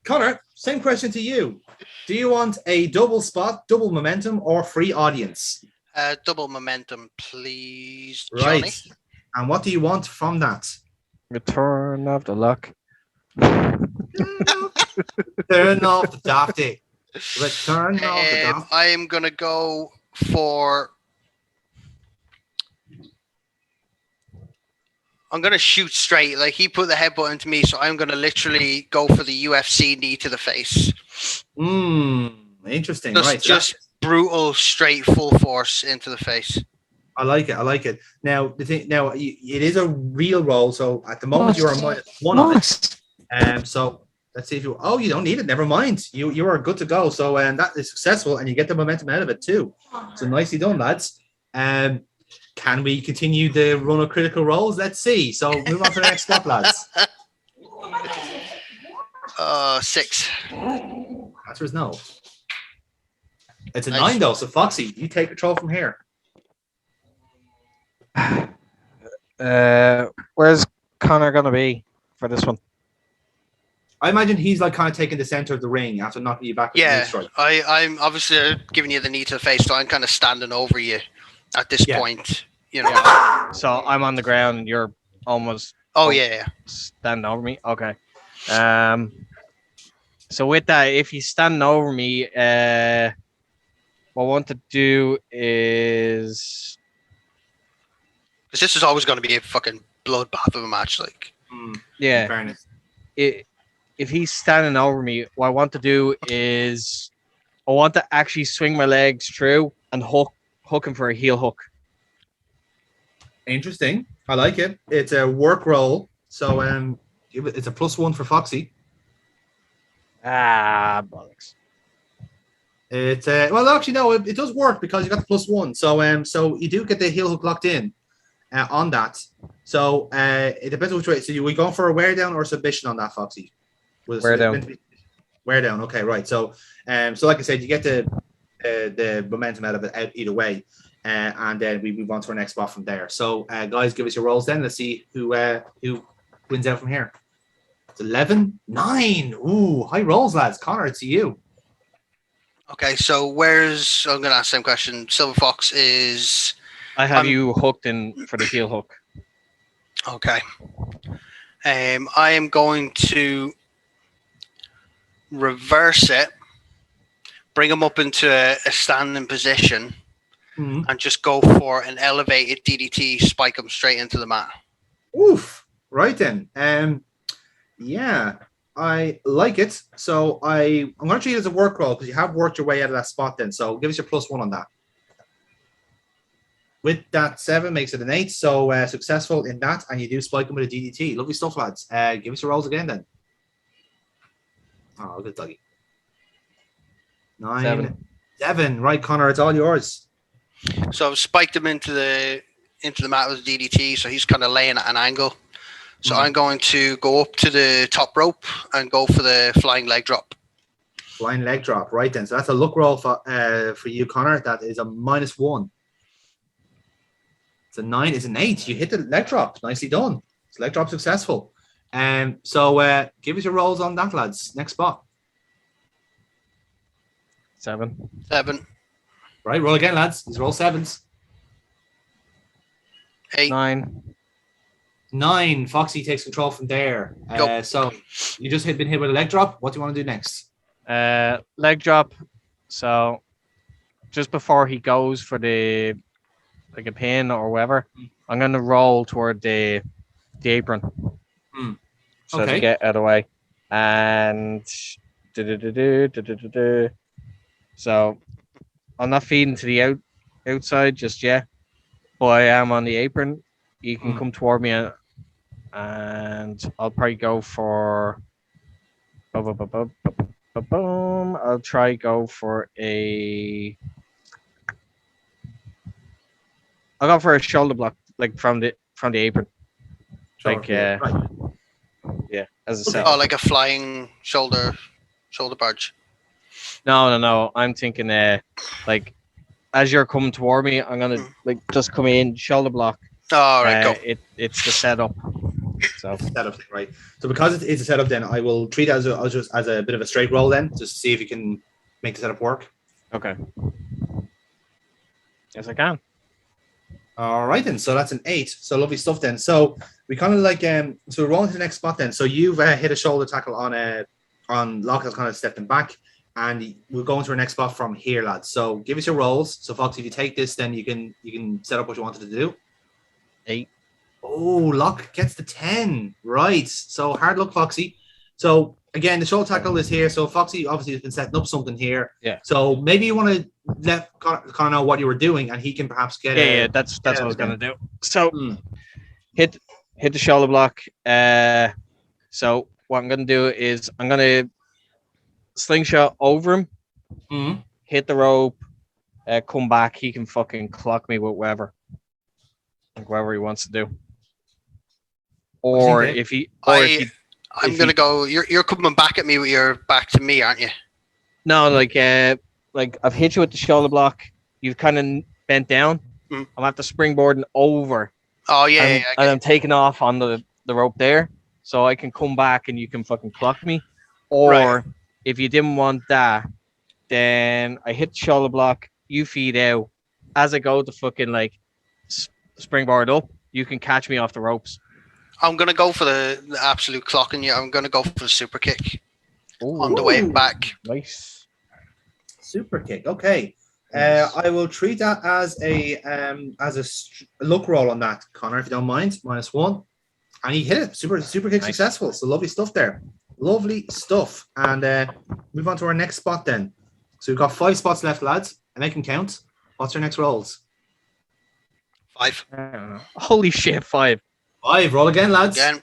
Connor, same question to you. Do you want a double spot, double momentum, or free audience? Double momentum, please, Johnny. Right. And what do you want from that? Return of the luck. Turn off the dafty. Return off the dafty. I am going to go for... I'm going to shoot straight. Like, he put the headbutt into me, so I'm going to literally go for the UFC knee to the face. Interesting. Just, Right. just brutal, straight, full force into the face. I like it. I like it. Now the thing. Now it is a real roll. So at the moment you are -1 on it. So let's see if you. Oh, you don't need it. Never mind. You are good to go. So that is successful, and you get the momentum out of it too. So nicely done, lads. Can we continue the run of critical rolls? Let's see. So move on to the next step, lads. 6. Answer is no. It's a 9 though. So Foxy, you take control from here. Where's Connor gonna be for this one? I imagine he's like kind of taking the center of the ring after knocking you back with the knee strike. I'm obviously giving you the knee to the face, so I'm kind of standing over you at this point. You know. So I'm on the ground and you're almost. Oh yeah. Standing over me. Okay. So with that, if he's standing over me, what I want to do is. Because this is always going to be a fucking bloodbath of a match, like. Yeah. In fairness. If he's standing over me, what I want to do is I want to actually swing my legs through and hook him for a heel hook. Interesting. I like it. It's a work roll. So it's a +1 for Foxy. Bollocks. It's well actually no, it does work because you got the +1. So you do get the heel hook locked in on that. So it depends on which way. So we going for a wear down or submission on that, Foxy? Wear down. Wear down. Okay, right. So like I said, you get the momentum out of it either way, and then we move on to our next spot from there. So guys, give us your rolls then. Let's see who wins out from here. It's 11, 9. Ooh, high rolls, lads. Connor, it's you. Okay, so I'm going to ask the same question. Silver Fox is. I have you hooked in for the heel hook. Okay. I am going to reverse it, bring him up into a standing position, and just go for an elevated DDT, spike him straight into the mat. Oof. Right then. Yeah, I like it. So I'm going to treat it as a work roll because you have worked your way out of that spot then. So give us your +1 on that. With that 7 makes it an 8. So successful in that, and you do spike him with a DDT. Lovely stuff, lads. Give us your rolls again then. Oh, good doggy. 9, 7. Right, Connor, it's all yours. So I've spiked him into the mat with a DDT, so he's kind of laying at an angle. So I'm going to go up to the top rope and go for the flying leg drop. Flying leg drop, right then. So that's a luck roll for you, Connor. That is a -1. It's a 9. It's an 8. You hit the leg drop. Nicely done. It's leg drop successful. So give us your rolls on that, lads. Next spot. 7. Right, roll again, lads. These are all 7s. 8. 9. Foxy takes control from there. So you just been hit with a leg drop. What do you want to do next? Leg drop. So just before he goes for the a pin or whatever, I'm going to roll toward the apron. So to get out of the way. And so I'm not feeding to the outside just yet, but I am on the apron. You can come toward me and I'll probably go for boom. I'll try go for I'll go for a shoulder block, like from the apron. Like yeah, as a set. Oh, like a flying shoulder barge. No. I'm thinking like as you're coming toward me, I'm gonna like just come in, shoulder block. All right, go. It's the setup. So setup thing, right? So because it's a setup, then I will treat it as a bit of a straight roll, then just to see if you can make the setup work. Okay. Yes, I can. All right, then. So that's an 8. So lovely stuff, then. So we kind of like so we're rolling to the next spot, then. So you've hit a shoulder tackle on Locke has kind of stepping back, and we're going to our next spot from here, lads. So give us your rolls. So Fox, if you take this, then you can set up what you wanted to do. 8. Oh, Locke gets the 10. Right. So hard luck, Foxy. So again, the shoulder tackle is here. So Foxy obviously has been setting up something here. Yeah. So maybe you want to let Connor know what you were doing, and he can perhaps get that's what I was gonna do. So Hmm. hit the shoulder block. So what I'm gonna do is I'm gonna slingshot over him, Mhm. hit the rope, come back. He can fucking clock me with whatever he wants to do. Or Dave? if he, I'm gonna go. You're coming back at me with your back to me, aren't you? no, like I've hit you with the shoulder block. You've kind of bent down. Mm. I'm after springboarding over. Oh yeah, and, yeah, and I'm taking off on the rope there, so I can come back and you can fucking clock me. Or Right. if you didn't want that, then I hit the shoulder block. You feed out as I go to fucking like springboard up. You can catch me off the ropes. I'm gonna go for the absolute clocking you. I'm gonna go for the super kick on the way Ooh. back. Nice. Super kick. Okay. Nice. I will treat that as a luck roll on that, Connor, if you don't mind. -1. And he hit it. Super kick Nice. successful. So lovely stuff there. Lovely stuff. And move on to our next spot then. So we've got 5 spots left, lads. And they can count. What's our next rolls? 5 Holy shit, 5. 5. Roll again, lads. again.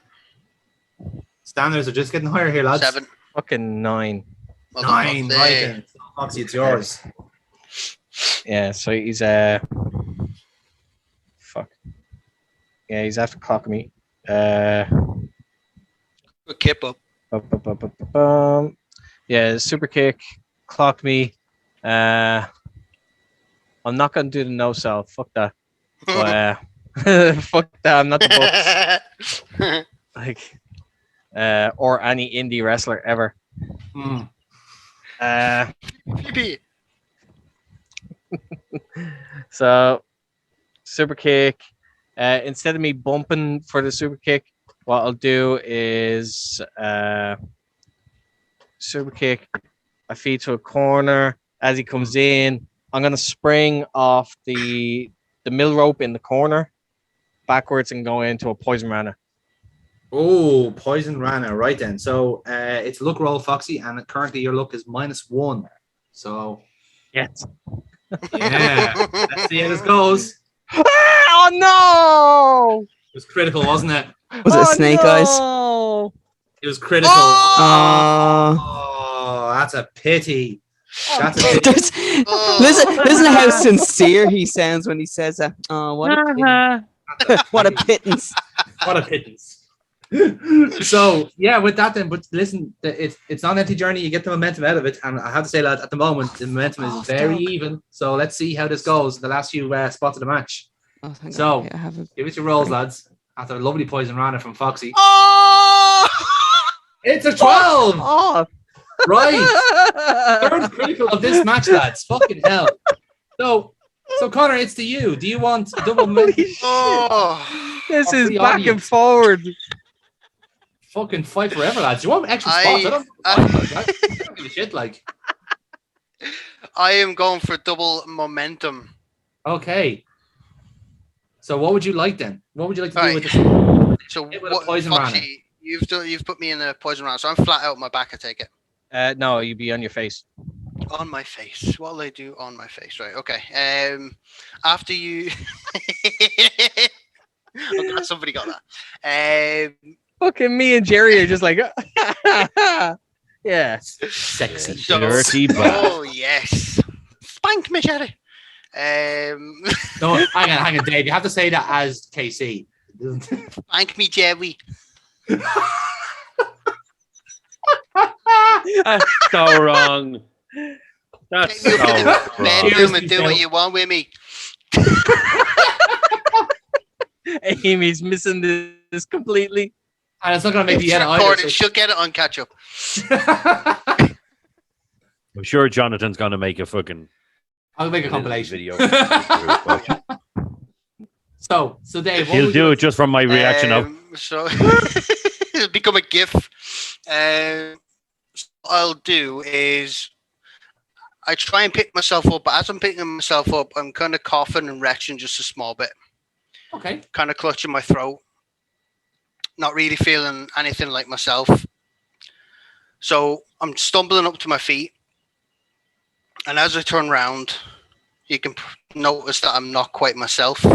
Standards are just getting higher here, lads. 7. Fucking 9. 9. Right then. Foxy, it's yours. Yeah, so he's fuck. Yeah, he's after clocking me. Good kip up. Yeah, super kick, clock me. I'm not gonna do the no sell. Fuck that. But, fuck that. I'm not the Bucks. Like, or any indie wrestler ever. Mm. Flippy. So, super kick. Instead of me bumping for the super kick, what I'll do is super kick. I feed to a corner. As he comes in, I'm gonna spring off the middle rope in the corner backwards and go into a poison rana. Oh, poison rana. Right then. So it's luck roll, Foxy, and currently your luck is -1. So Yes. yeah, let's see how this goes. Oh no! It was critical, wasn't it? Was it Snake Eyes? No! It was critical. Oh. Oh, that's a pity. That's a pity. Listen to how sincere he sounds when he says that. Oh, what a pittance. What a pittance. What a pittance. So yeah, with that then, but listen, it's not an empty journey. You get the momentum out of it, and I have to say, lad, at the moment the momentum is very even. So let's see how this goes. The last few spots of the match. Oh, thank So God. I have a... give us your rolls, lads. After a lovely poison runner from Foxy, Oh! it's a 12. Oh! Right, third critical of this match, lads. Fucking hell. So Connor, it's to you. Do you want double? Oh! This Or is the back and audience. forward. Fucking fight forever, lads. Do you want extra spots? I don't give a shit. Like, I am going for double momentum. okay. So what would you like then? What would you like to do Right. with this? So Hit with a what, poison Foxy, you've put me in a poison round, so I'm flat out on my back. I take it No, you'd be on your face. on my face. What'll I do on my face? Right. Okay. After you, I'm glad somebody got that. Fucking me and Jerry are just like, yeah. Sexy. So- Dirty bastard. Oh yes, spank me, Jerry. No, hang on, Dave. You have to say that as KC. Spank me, Jerry. That's so wrong. That's Take me so up to the wrong. bedroom and do what you want with me. Amy's missing this completely. And it's not going to make It's the edit recorded. either. She'll get it on catch up. I'm sure Jonathan's gonna make a fucking I'll make a compilation. video. So Dave, what He'll would do you it just from my reaction now. So it'll become a GIF. What I'll do is I try and pick myself up, but as I'm picking myself up, I'm kind of coughing and retching just a small bit, Okay. kind of clutching my throat, not really feeling anything like myself. So I'm stumbling up to my feet, and as I turn round, you can notice that I'm not quite myself.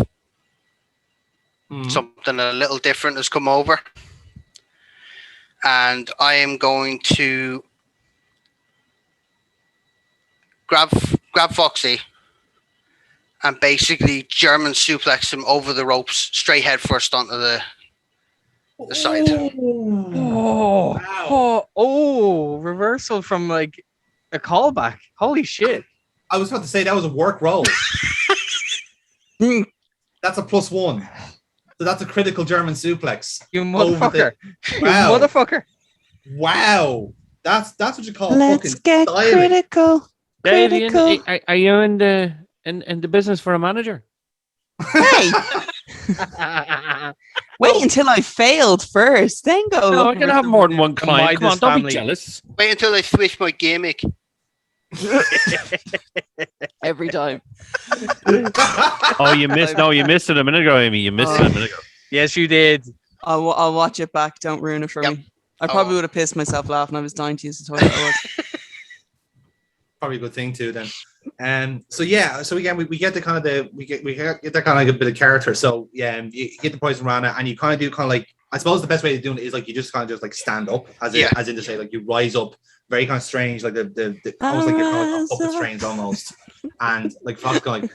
Something a little different has come over. And I am going to grab Foxy and basically German suplex him over the ropes, straight head first onto the side. Reversal from like a callback. Holy shit. I was about to say that was a work roll. That's a +1. So that's a critical German suplex. You motherfucker. Wow. You motherfucker. Wow. That's what you call Let's fucking get styling. critical. Dave, Critical. are you in the business for a manager? Hey, wait until I failed first, then go. No, I looking can for have more than one Combine client. Come on, this don't be family. jealous. Wait until I switch my gimmick. every time. Oh, you missed. No, you missed it a minute ago, Amy. You missed it a minute ago. Yes, you did. I'll watch it back. Don't ruin it for Yep. me. I probably would have pissed myself laughing. I was dying to use the toilet. I was. Probably a good thing too then. So again we get the kind of we get that kind of like a bit of character. So yeah, you get the poison rana and you kind of do kind of like, I suppose the best way to do it is like you just kind of just like stand up as in to say like you rise up, very kind of strange, like the almost like you're kind of like puppet strange almost, and like Fox going like,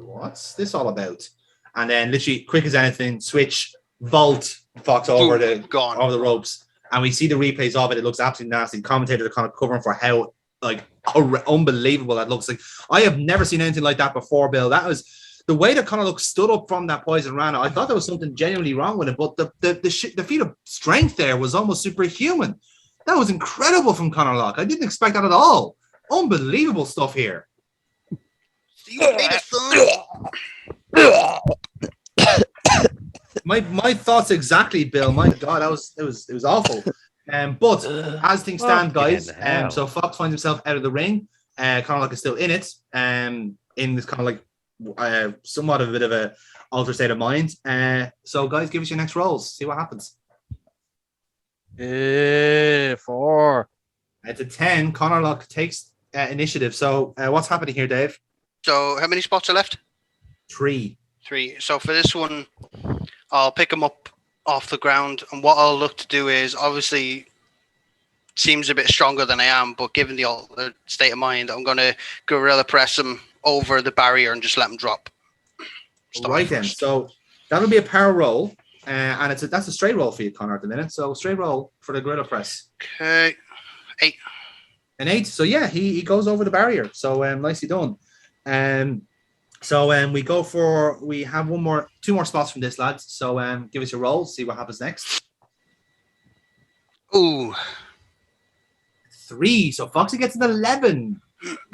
what's this all about? And then literally quick as anything, switch, vault Fox over the ropes, and we see the replays of it. It looks absolutely nasty. Commentators are kind of covering for how like unbelievable that looks. Like I have never seen anything like that before, Bill. That was the way that kind of looked stood up from that poison rana. I thought there was something genuinely wrong with it, but the feat of strength there was almost superhuman. That was incredible from Conor Locke. I didn't expect that at all. Unbelievable stuff here. My thoughts exactly, Bill. My God, it was awful. But as things stand, guys, so Fox finds himself out of the ring. Conor Locke is still in it, in this kind of like somewhat of a bit of a altered state of mind. So guys, give us your next rolls. See what happens. 4. It's a 10. Conor Locke takes initiative. So what's happening here, Dave? So how many spots are left? 3. 3. So for this one, I'll pick him up off the ground, and what I'll look to do is obviously seems a bit stronger than I am, but given the altered state of mind, I'm going to gorilla press him over the barrier and just let him drop. Right then. So that'll be a power roll, and that's a straight roll for you, Conor, at the minute. So straight roll for the gorilla press. Okay. 8. An 8. So yeah, he goes over the barrier. So nicely done. So we have 2 more spots from this, lads. So give us your roll, see what happens next. Ooh. 3. So Foxy gets an 11.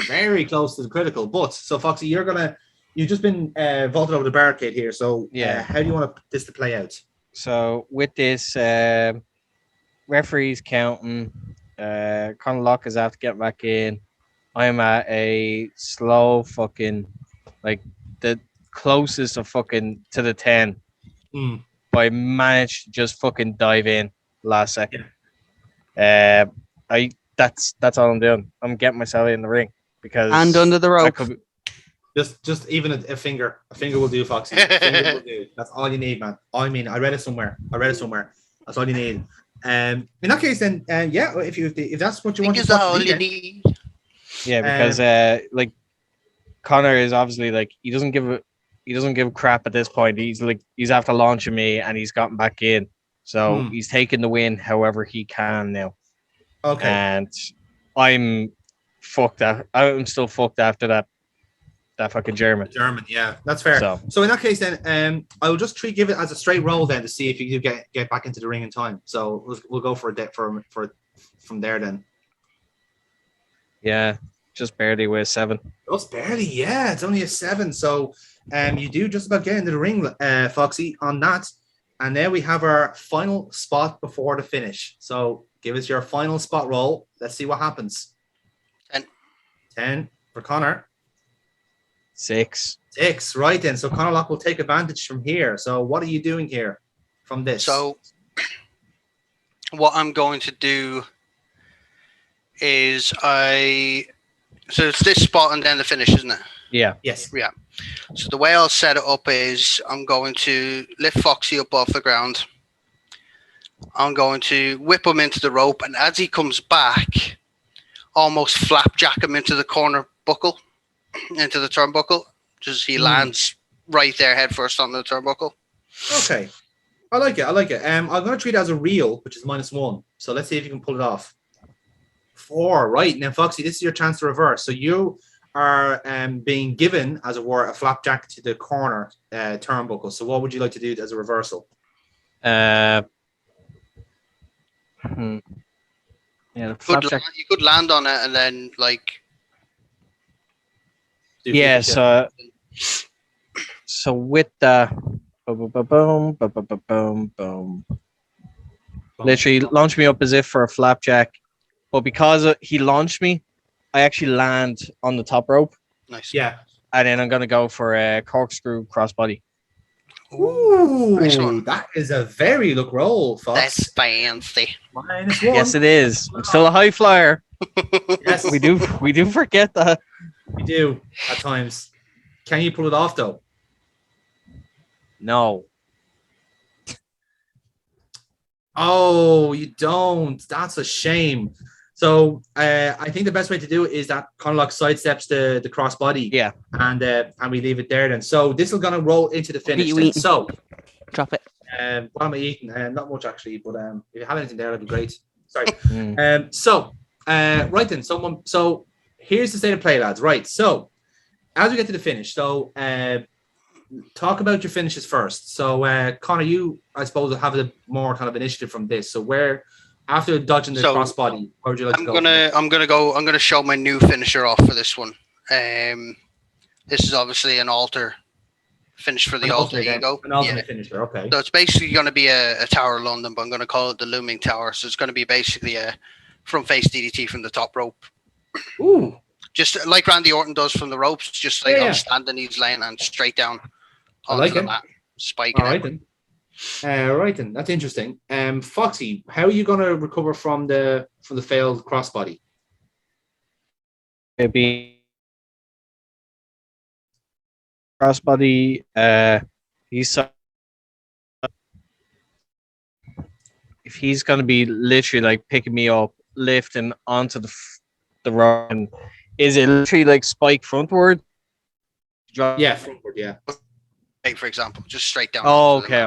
Very close to the critical. But so Foxy, you've just been vaulted over the barricade here. So how do you want this to play out? So with this, referees counting. Conor Locke is after getting back in. I'm at a slow fucking, like the closest of fucking to the 10. But I managed to just fucking dive in last second. That's all I'm doing. I'm getting myself in the ring because and under the rope. Just even a finger. A finger will do, Foxy. A finger will do. That's all you need, man. I mean, I read it somewhere. That's all you need. In that case, then, if that's what you want, is all you need. Yeah, because like Conor is obviously like he doesn't give a crap at this point. He's after launching me and he's gotten back in, so he's taking the win however he can now. Okay, and I'm fucked. I'm still fucked after that fucking German. Yeah, that's fair. So in that case, then, I will just give it as a straight roll then to see if you can get back into the ring in time. So we'll go for a dip from there then. Yeah, just barely with 7. Just barely, yeah. It's only a 7. So you do just about get into the ring, Foxy, on that. And now we have our final spot before the finish. So give us your final spot roll. Let's see what happens. 10. 10 for Conor. 6. 6, right then. So Conor Locke will take advantage from here. So what are you doing here from this? So what I'm going to do is so it's this spot and then the finish, isn't it? Yeah. Yes. Yeah. So the way I'll set it up is I'm going to lift Foxy up off the ground. I'm going to whip him into the rope, and as he comes back, almost flapjack him into the corner buckle, into the turnbuckle, just he lands right there head first on the turnbuckle. Okay. I like it. I'm going to treat it as a reel, which is -1. So let's see if you can pull it off. 4. Right. Now, Foxy, this is your chance to reverse. So you are being given, as it were, a flapjack to the corner turnbuckle. So what would you like to do as a reversal? Yeah, the flapjack. You could land on it and then Yeah, so with the boom, literally launch me up as if for a flapjack, but because he launched me, I actually land on the top rope. Nice. Yeah. And then I'm gonna go for a corkscrew crossbody. Ooh, nice one. That is a very look roll, Fox. That's fancy. -1. Yes, it is. I'm still a high flyer. Yes, We do forget that. we do at times. Can you pull it off though? No. Oh, you don't. That's a shame. So I think the best way to do it is that Conlock sidesteps the crossbody. Yeah. And we leave it there then. So this is gonna roll into the finish. Then. So Drop it. what am I eating? Not much actually, but if you have anything there, that'd be great. Sorry. Mm. Right then. So here's the state of play, lads. Right. So as we get to the finish, so talk about your finishes first. So Connor, you I suppose will have a more kind of initiative from this. So where after dodging the crossbody, where would you like to go? I'm gonna show my new finisher off for this one. This is obviously an altar finish for the altar ego. An alternate finisher, okay. So it's basically going to be a Tower of London, but I'm going to call it the Looming Tower. So it's going to be basically a front face DDT from the top rope. Ooh. Just like Randy Orton does from the ropes, just like I'm standing, he's laying and straight down onto the mat, spiking. All right then. Right then, that's interesting. Foxy, how are you going to recover from the failed crossbody? It'd be crossbody. If he's going to be literally like picking me up, lifting onto the rope, and is it literally like spike frontward? Yeah, frontward. Yeah. For example, just straight down. Oh, okay.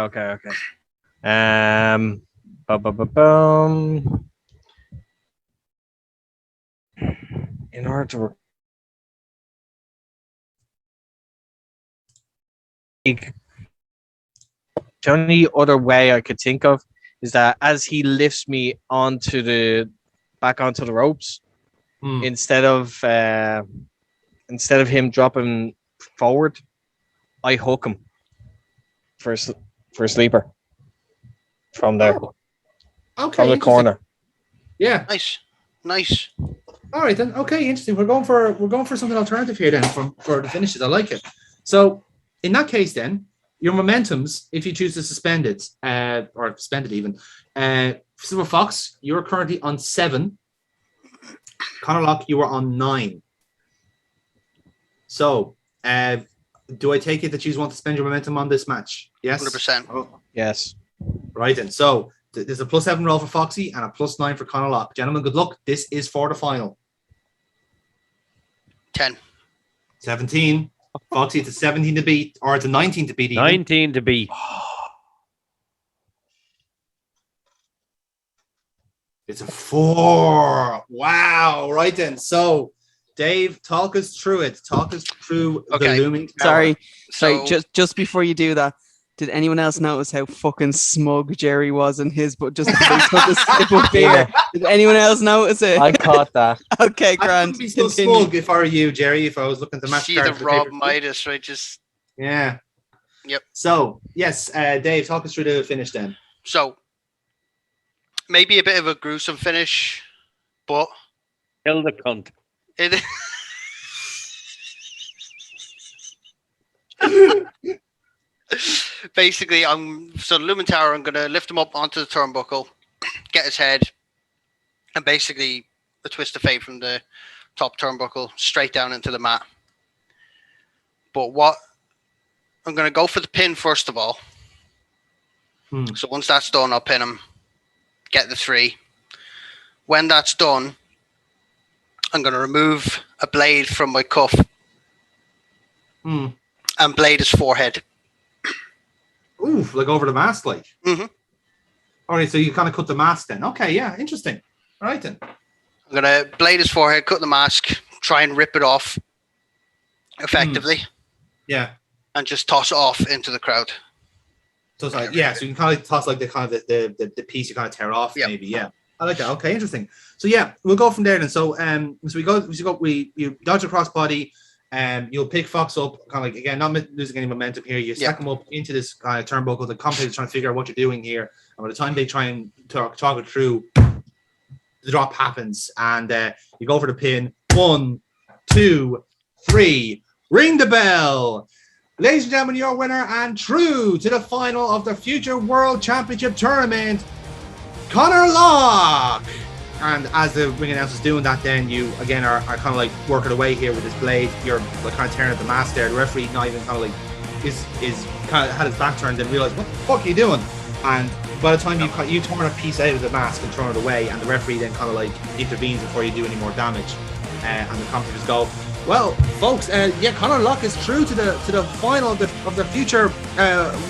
In order to the only other way I could think of is that as he lifts me back onto the ropes, instead of him dropping forward, I hook him for a sleeper from there. Okay. From the corner. Yeah. Nice. All right then. Okay, interesting. We're going for something alternative here then for the finishes. I like it. So in that case then, your momentums, if you choose to suspend it, or suspend it even, Silver Fox, you're currently on 7. Connor Locke, you are on 9. So do I take it that you want to spend your momentum on this match? Yes? 100%. Oh. Yes. Right then. So there's a +7 roll for Foxy and a +9 for Connor Locke. Gentlemen, good luck. This is for the final. 10. 17. Foxy, it's a 17 to beat, or it's a 19 to beat. 19 to beat. It's a 4. Wow. Right then. So, Dave, talk us through it. Talk us through the looming tower. Sorry. Just before you do that, did anyone else notice how fucking smug Jerry was in his? But just because he took a sip of beer, did anyone else notice it? I caught that. Okay, grand. I wouldn't be so smug if I were you, Jerry. If I was looking at the match See card the Rob Midas, right? Just yeah. Yep. So yes, Dave, talk us through the finish then. So maybe a bit of a gruesome finish, but kill the cunt. Basically, Lumen Tower, I'm gonna lift him up onto the turnbuckle, get his head, and basically a twist of fate from the top turnbuckle straight down into the mat. But what I'm going to go for the pin first of all. Hmm. So once that's done, I'll pin him, get the 3. When that's done, I'm going to remove a blade from my cuff Hmm. and blade his forehead. Oof, like over the mask, like. Mm-hmm. All right, so you kind of cut the mask then. Okay, yeah, interesting. All right then. I'm going to blade his forehead, cut the mask, try and rip it off effectively. Yeah. And just toss it off into the crowd. So it's like, yeah, so you can kind of toss like the piece you kind of tear off, maybe. Yeah. I like that. Okay, interesting. So yeah, we'll go from there then. So you dodge a crossbody, you'll pick Fox up, kind of like, again, not losing any momentum here. You stack him up into this turnbuckle. The commentators trying to figure out what you're doing here, and by the time they try and talk it through, the drop happens, and you go for the pin. 1, 2, 3. Ring the bell. Ladies and gentlemen, your winner and true to the final of the Future World Championship Tournament, Connor Locke. And as the ring announcer's doing that, then you again are kind of like working away here with this blade. You're like kind of tearing at the mask there. The referee not even kind of like is kind of had his back turned and realized, what the fuck are you doing? And by the time you torn a piece out of the mask and thrown it away, and the referee then kind of like intervenes before you do any more damage, and the commentators go, well, folks, Connor Locke is true to the final of the future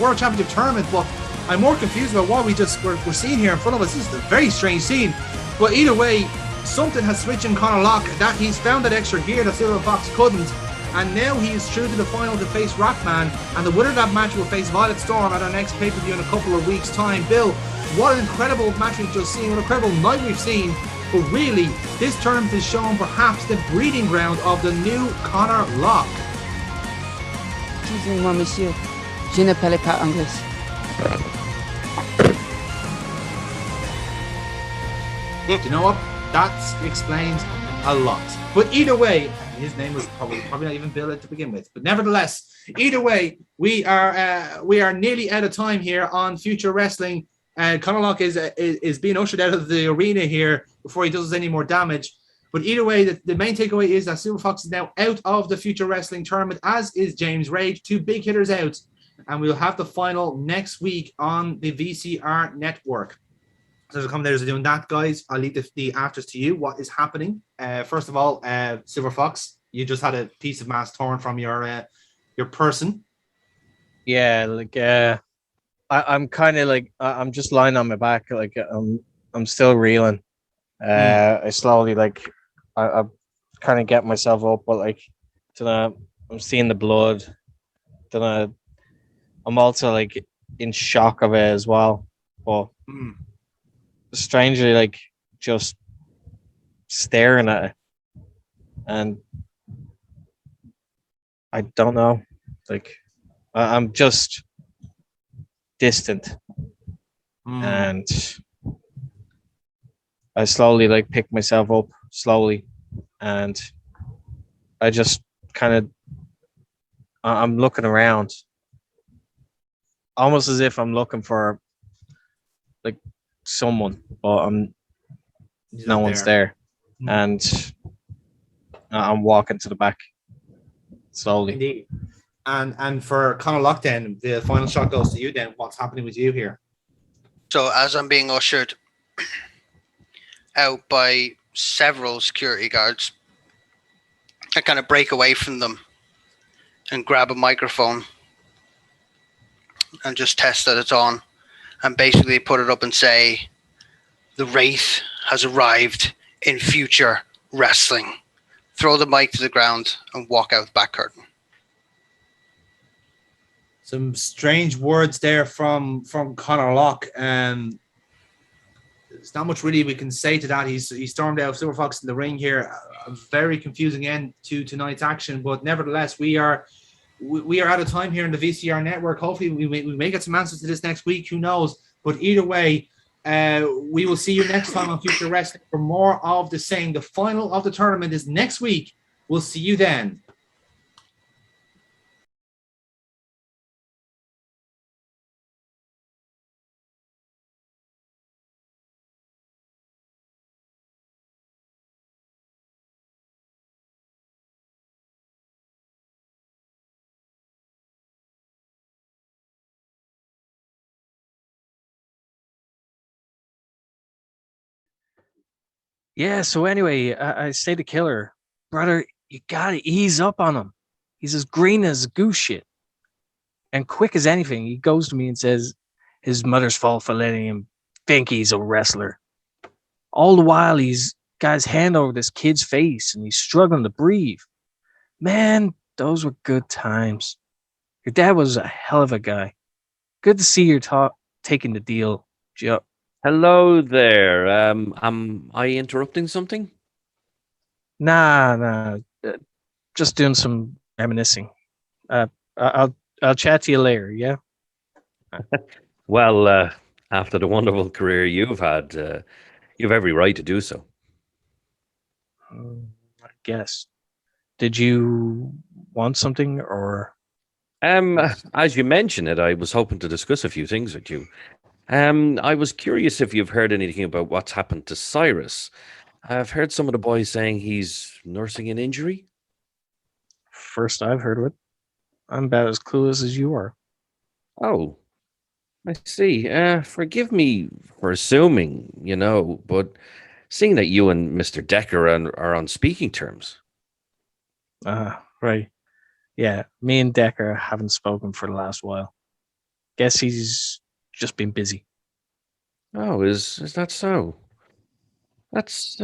World Championship tournament, but I'm more confused about what we're seeing here in front of us. This is a very strange scene. But either way, something has switched in Connor Locke, that he's found that extra gear that Silver Fox couldn't, and now he is true to the final to face Ratman, and the winner of that match will face Violet Storm at our next pay-per-view in a couple of weeks' time. Bill, what an incredible match we've just seen, what an incredible night we've seen. But really, this tournament is shown perhaps the breeding ground of the new Connor Locke. Excusez-moi, monsieur. Je ne parle pas anglais. Do you know what? That explains a lot. But either way, his name was probably not even Bill to begin with. But nevertheless, either way, we are nearly out of time here on Future Wrestling. Connor Locke is being ushered out of the arena here before he does us any more damage. But either way, the main takeaway is that Silver Fox is now out of the Future Wrestling tournament, as is James Rage. 2 big hitters out. And we'll have the final next week on the VCR network. So the commentators are doing that, guys. I'll leave the afters to you. What is happening? First of all, Silver Fox, you just had a piece of mask torn from your person. Yeah, like I'm kind of like I'm just lying on my back, like I'm still reeling. I slowly I kind of get myself up, but like I'm seeing the blood. Then I'm also like in shock of it as well. But strangely, like just staring at it, and I don't know, like I'm just distant, and I slowly like pick myself up slowly, and I just kind of I'm looking around, almost as if I'm looking for like someone, but no one's there. And I'm walking to the back slowly. Indeed. And for Connor Locke, then the final shot goes to you. Then what's happening with you here? So as I'm being ushered out by several security guards, I kind of break away from them and grab a microphone and just test that it's on, and basically put it up and say, "The Wraith has arrived in Future Wrestling." Throw the mic to the ground and walk out the back curtain. Some strange words there from Connor Locke. There's not much really we can say to that. He stormed out Silver Fox in the ring here. A very confusing end to tonight's action, but nevertheless, we are out of time here in the VCR network. Hopefully, we may get some answers to this next week. Who knows? But either way, we will see you next time on Future Wrestling for more of the same. The final of the tournament is next week. We'll see you then. Yeah, so anyway, I say to Killer, brother, you gotta ease up on him. He's as green as goose shit. And quick as anything, he goes to me and says his mother's fault for letting him think he's a wrestler. All the while, he's got his hand over this kid's face and he's struggling to breathe. Man, those were good times. Your dad was a hell of a guy. Good to see you're taking the deal, Joe. Hello there. Am I interrupting something? Nah. Just doing some reminiscing. I'll chat to you later. Yeah. Well, after the wonderful career you've had, you've every right to do so. I guess. Did you want something or? As you mentioned it, I was hoping to discuss a few things with you. I was curious if you've heard anything about what's happened to Cyrus. I've heard some of the boys saying he's nursing an injury. First I've heard of it. I'm about as clueless as you are. Oh, I see. Forgive me for assuming, but seeing that you and Mr. Decker are on speaking terms. Right. Yeah, me and Decker haven't spoken for the last while. Guess he's just been busy. Oh, is that so? That's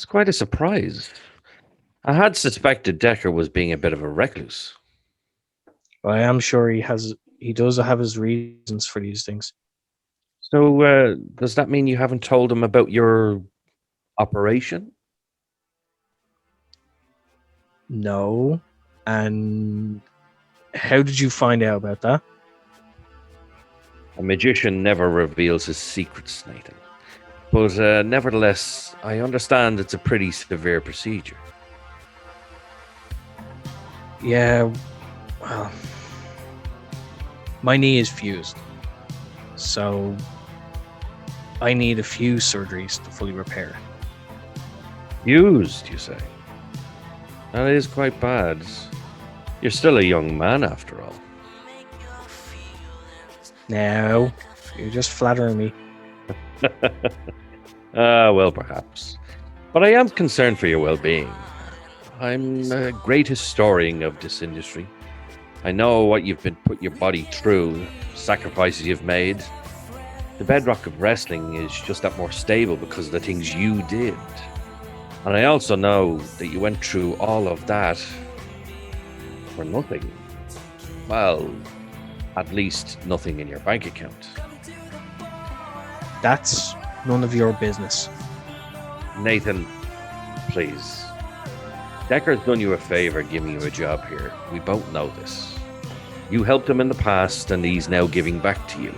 quite a surprise. I had suspected Decker was being a bit of a recluse. Well, I am sure he does have his reasons for these things. So, does that mean you haven't told him about your operation? No. And how did you find out about that? A magician never reveals his secrets, Nathan. But nevertheless, I understand it's a pretty severe procedure. Yeah, well, my knee is fused. So I need a few surgeries to fully repair it. Fused, you say? That is quite bad. You're still a young man, after all. No, you're just flattering me. Well, perhaps. But I am concerned for your well-being. I'm a great historian of this industry. I know what you've been put your body through, sacrifices you've made. The bedrock of wrestling is just that more stable because of the things you did. And I also know that you went through all of that for nothing. Well, at least nothing in your bank account. That's none of your business. Nathan, please. Decker's done you a favor giving you a job here. We both know this. You helped him in the past and he's now giving back to you.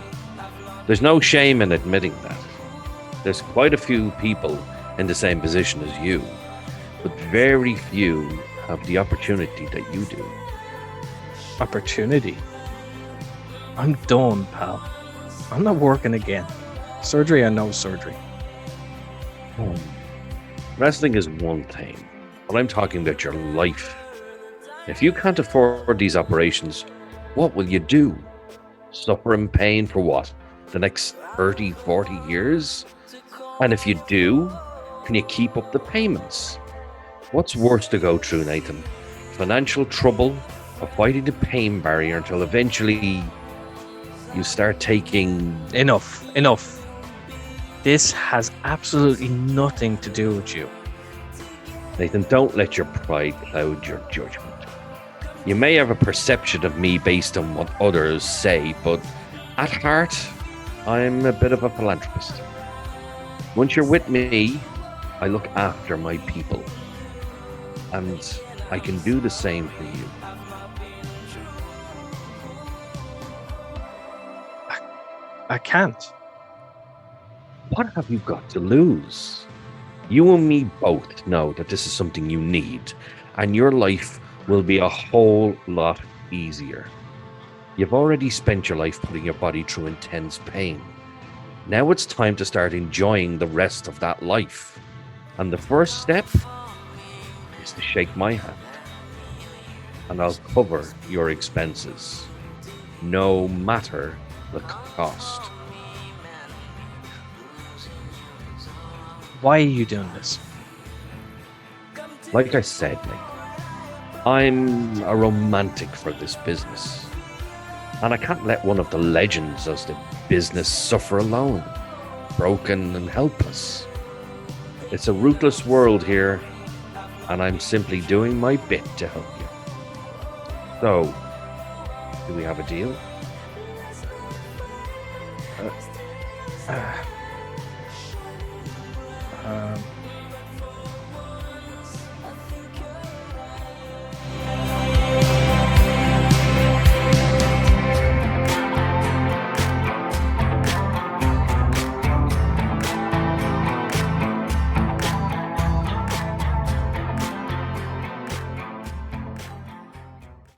There's no shame in admitting that. There's quite a few people in the same position as you, but very few have the opportunity that you do. Opportunity? I'm done, pal. I'm not working again. Surgery or no surgery. Wrestling is one thing, but I'm talking about your life. If you can't afford these operations, what will you do? Suffer in pain for what? The next 30, 40 years? And if you do, can you keep up the payments? What's worse to go through, Nathan? Financial trouble or fighting the pain barrier until eventually you start taking... Enough. This has absolutely nothing to do with you. Nathan, don't let your pride cloud your judgment. You may have a perception of me based on what others say, but at heart, I'm a bit of a philanthropist. Once you're with me, I look after my people. And I can do the same for you. I can't. What have you got to lose? You and me both know that this is something you need, and your life will be a whole lot easier. You've already spent your life putting your body through intense pain. Now it's time to start enjoying the rest of that life. And the first step is to shake my hand. And I'll cover your expenses, no matter the cost. Why are you doing this? Like I said, mate, I'm a romantic for this business. And I can't let one of the legends of the business suffer alone, broken and helpless. It's a ruthless world here, and I'm simply doing my bit to help you. So, do we have a deal?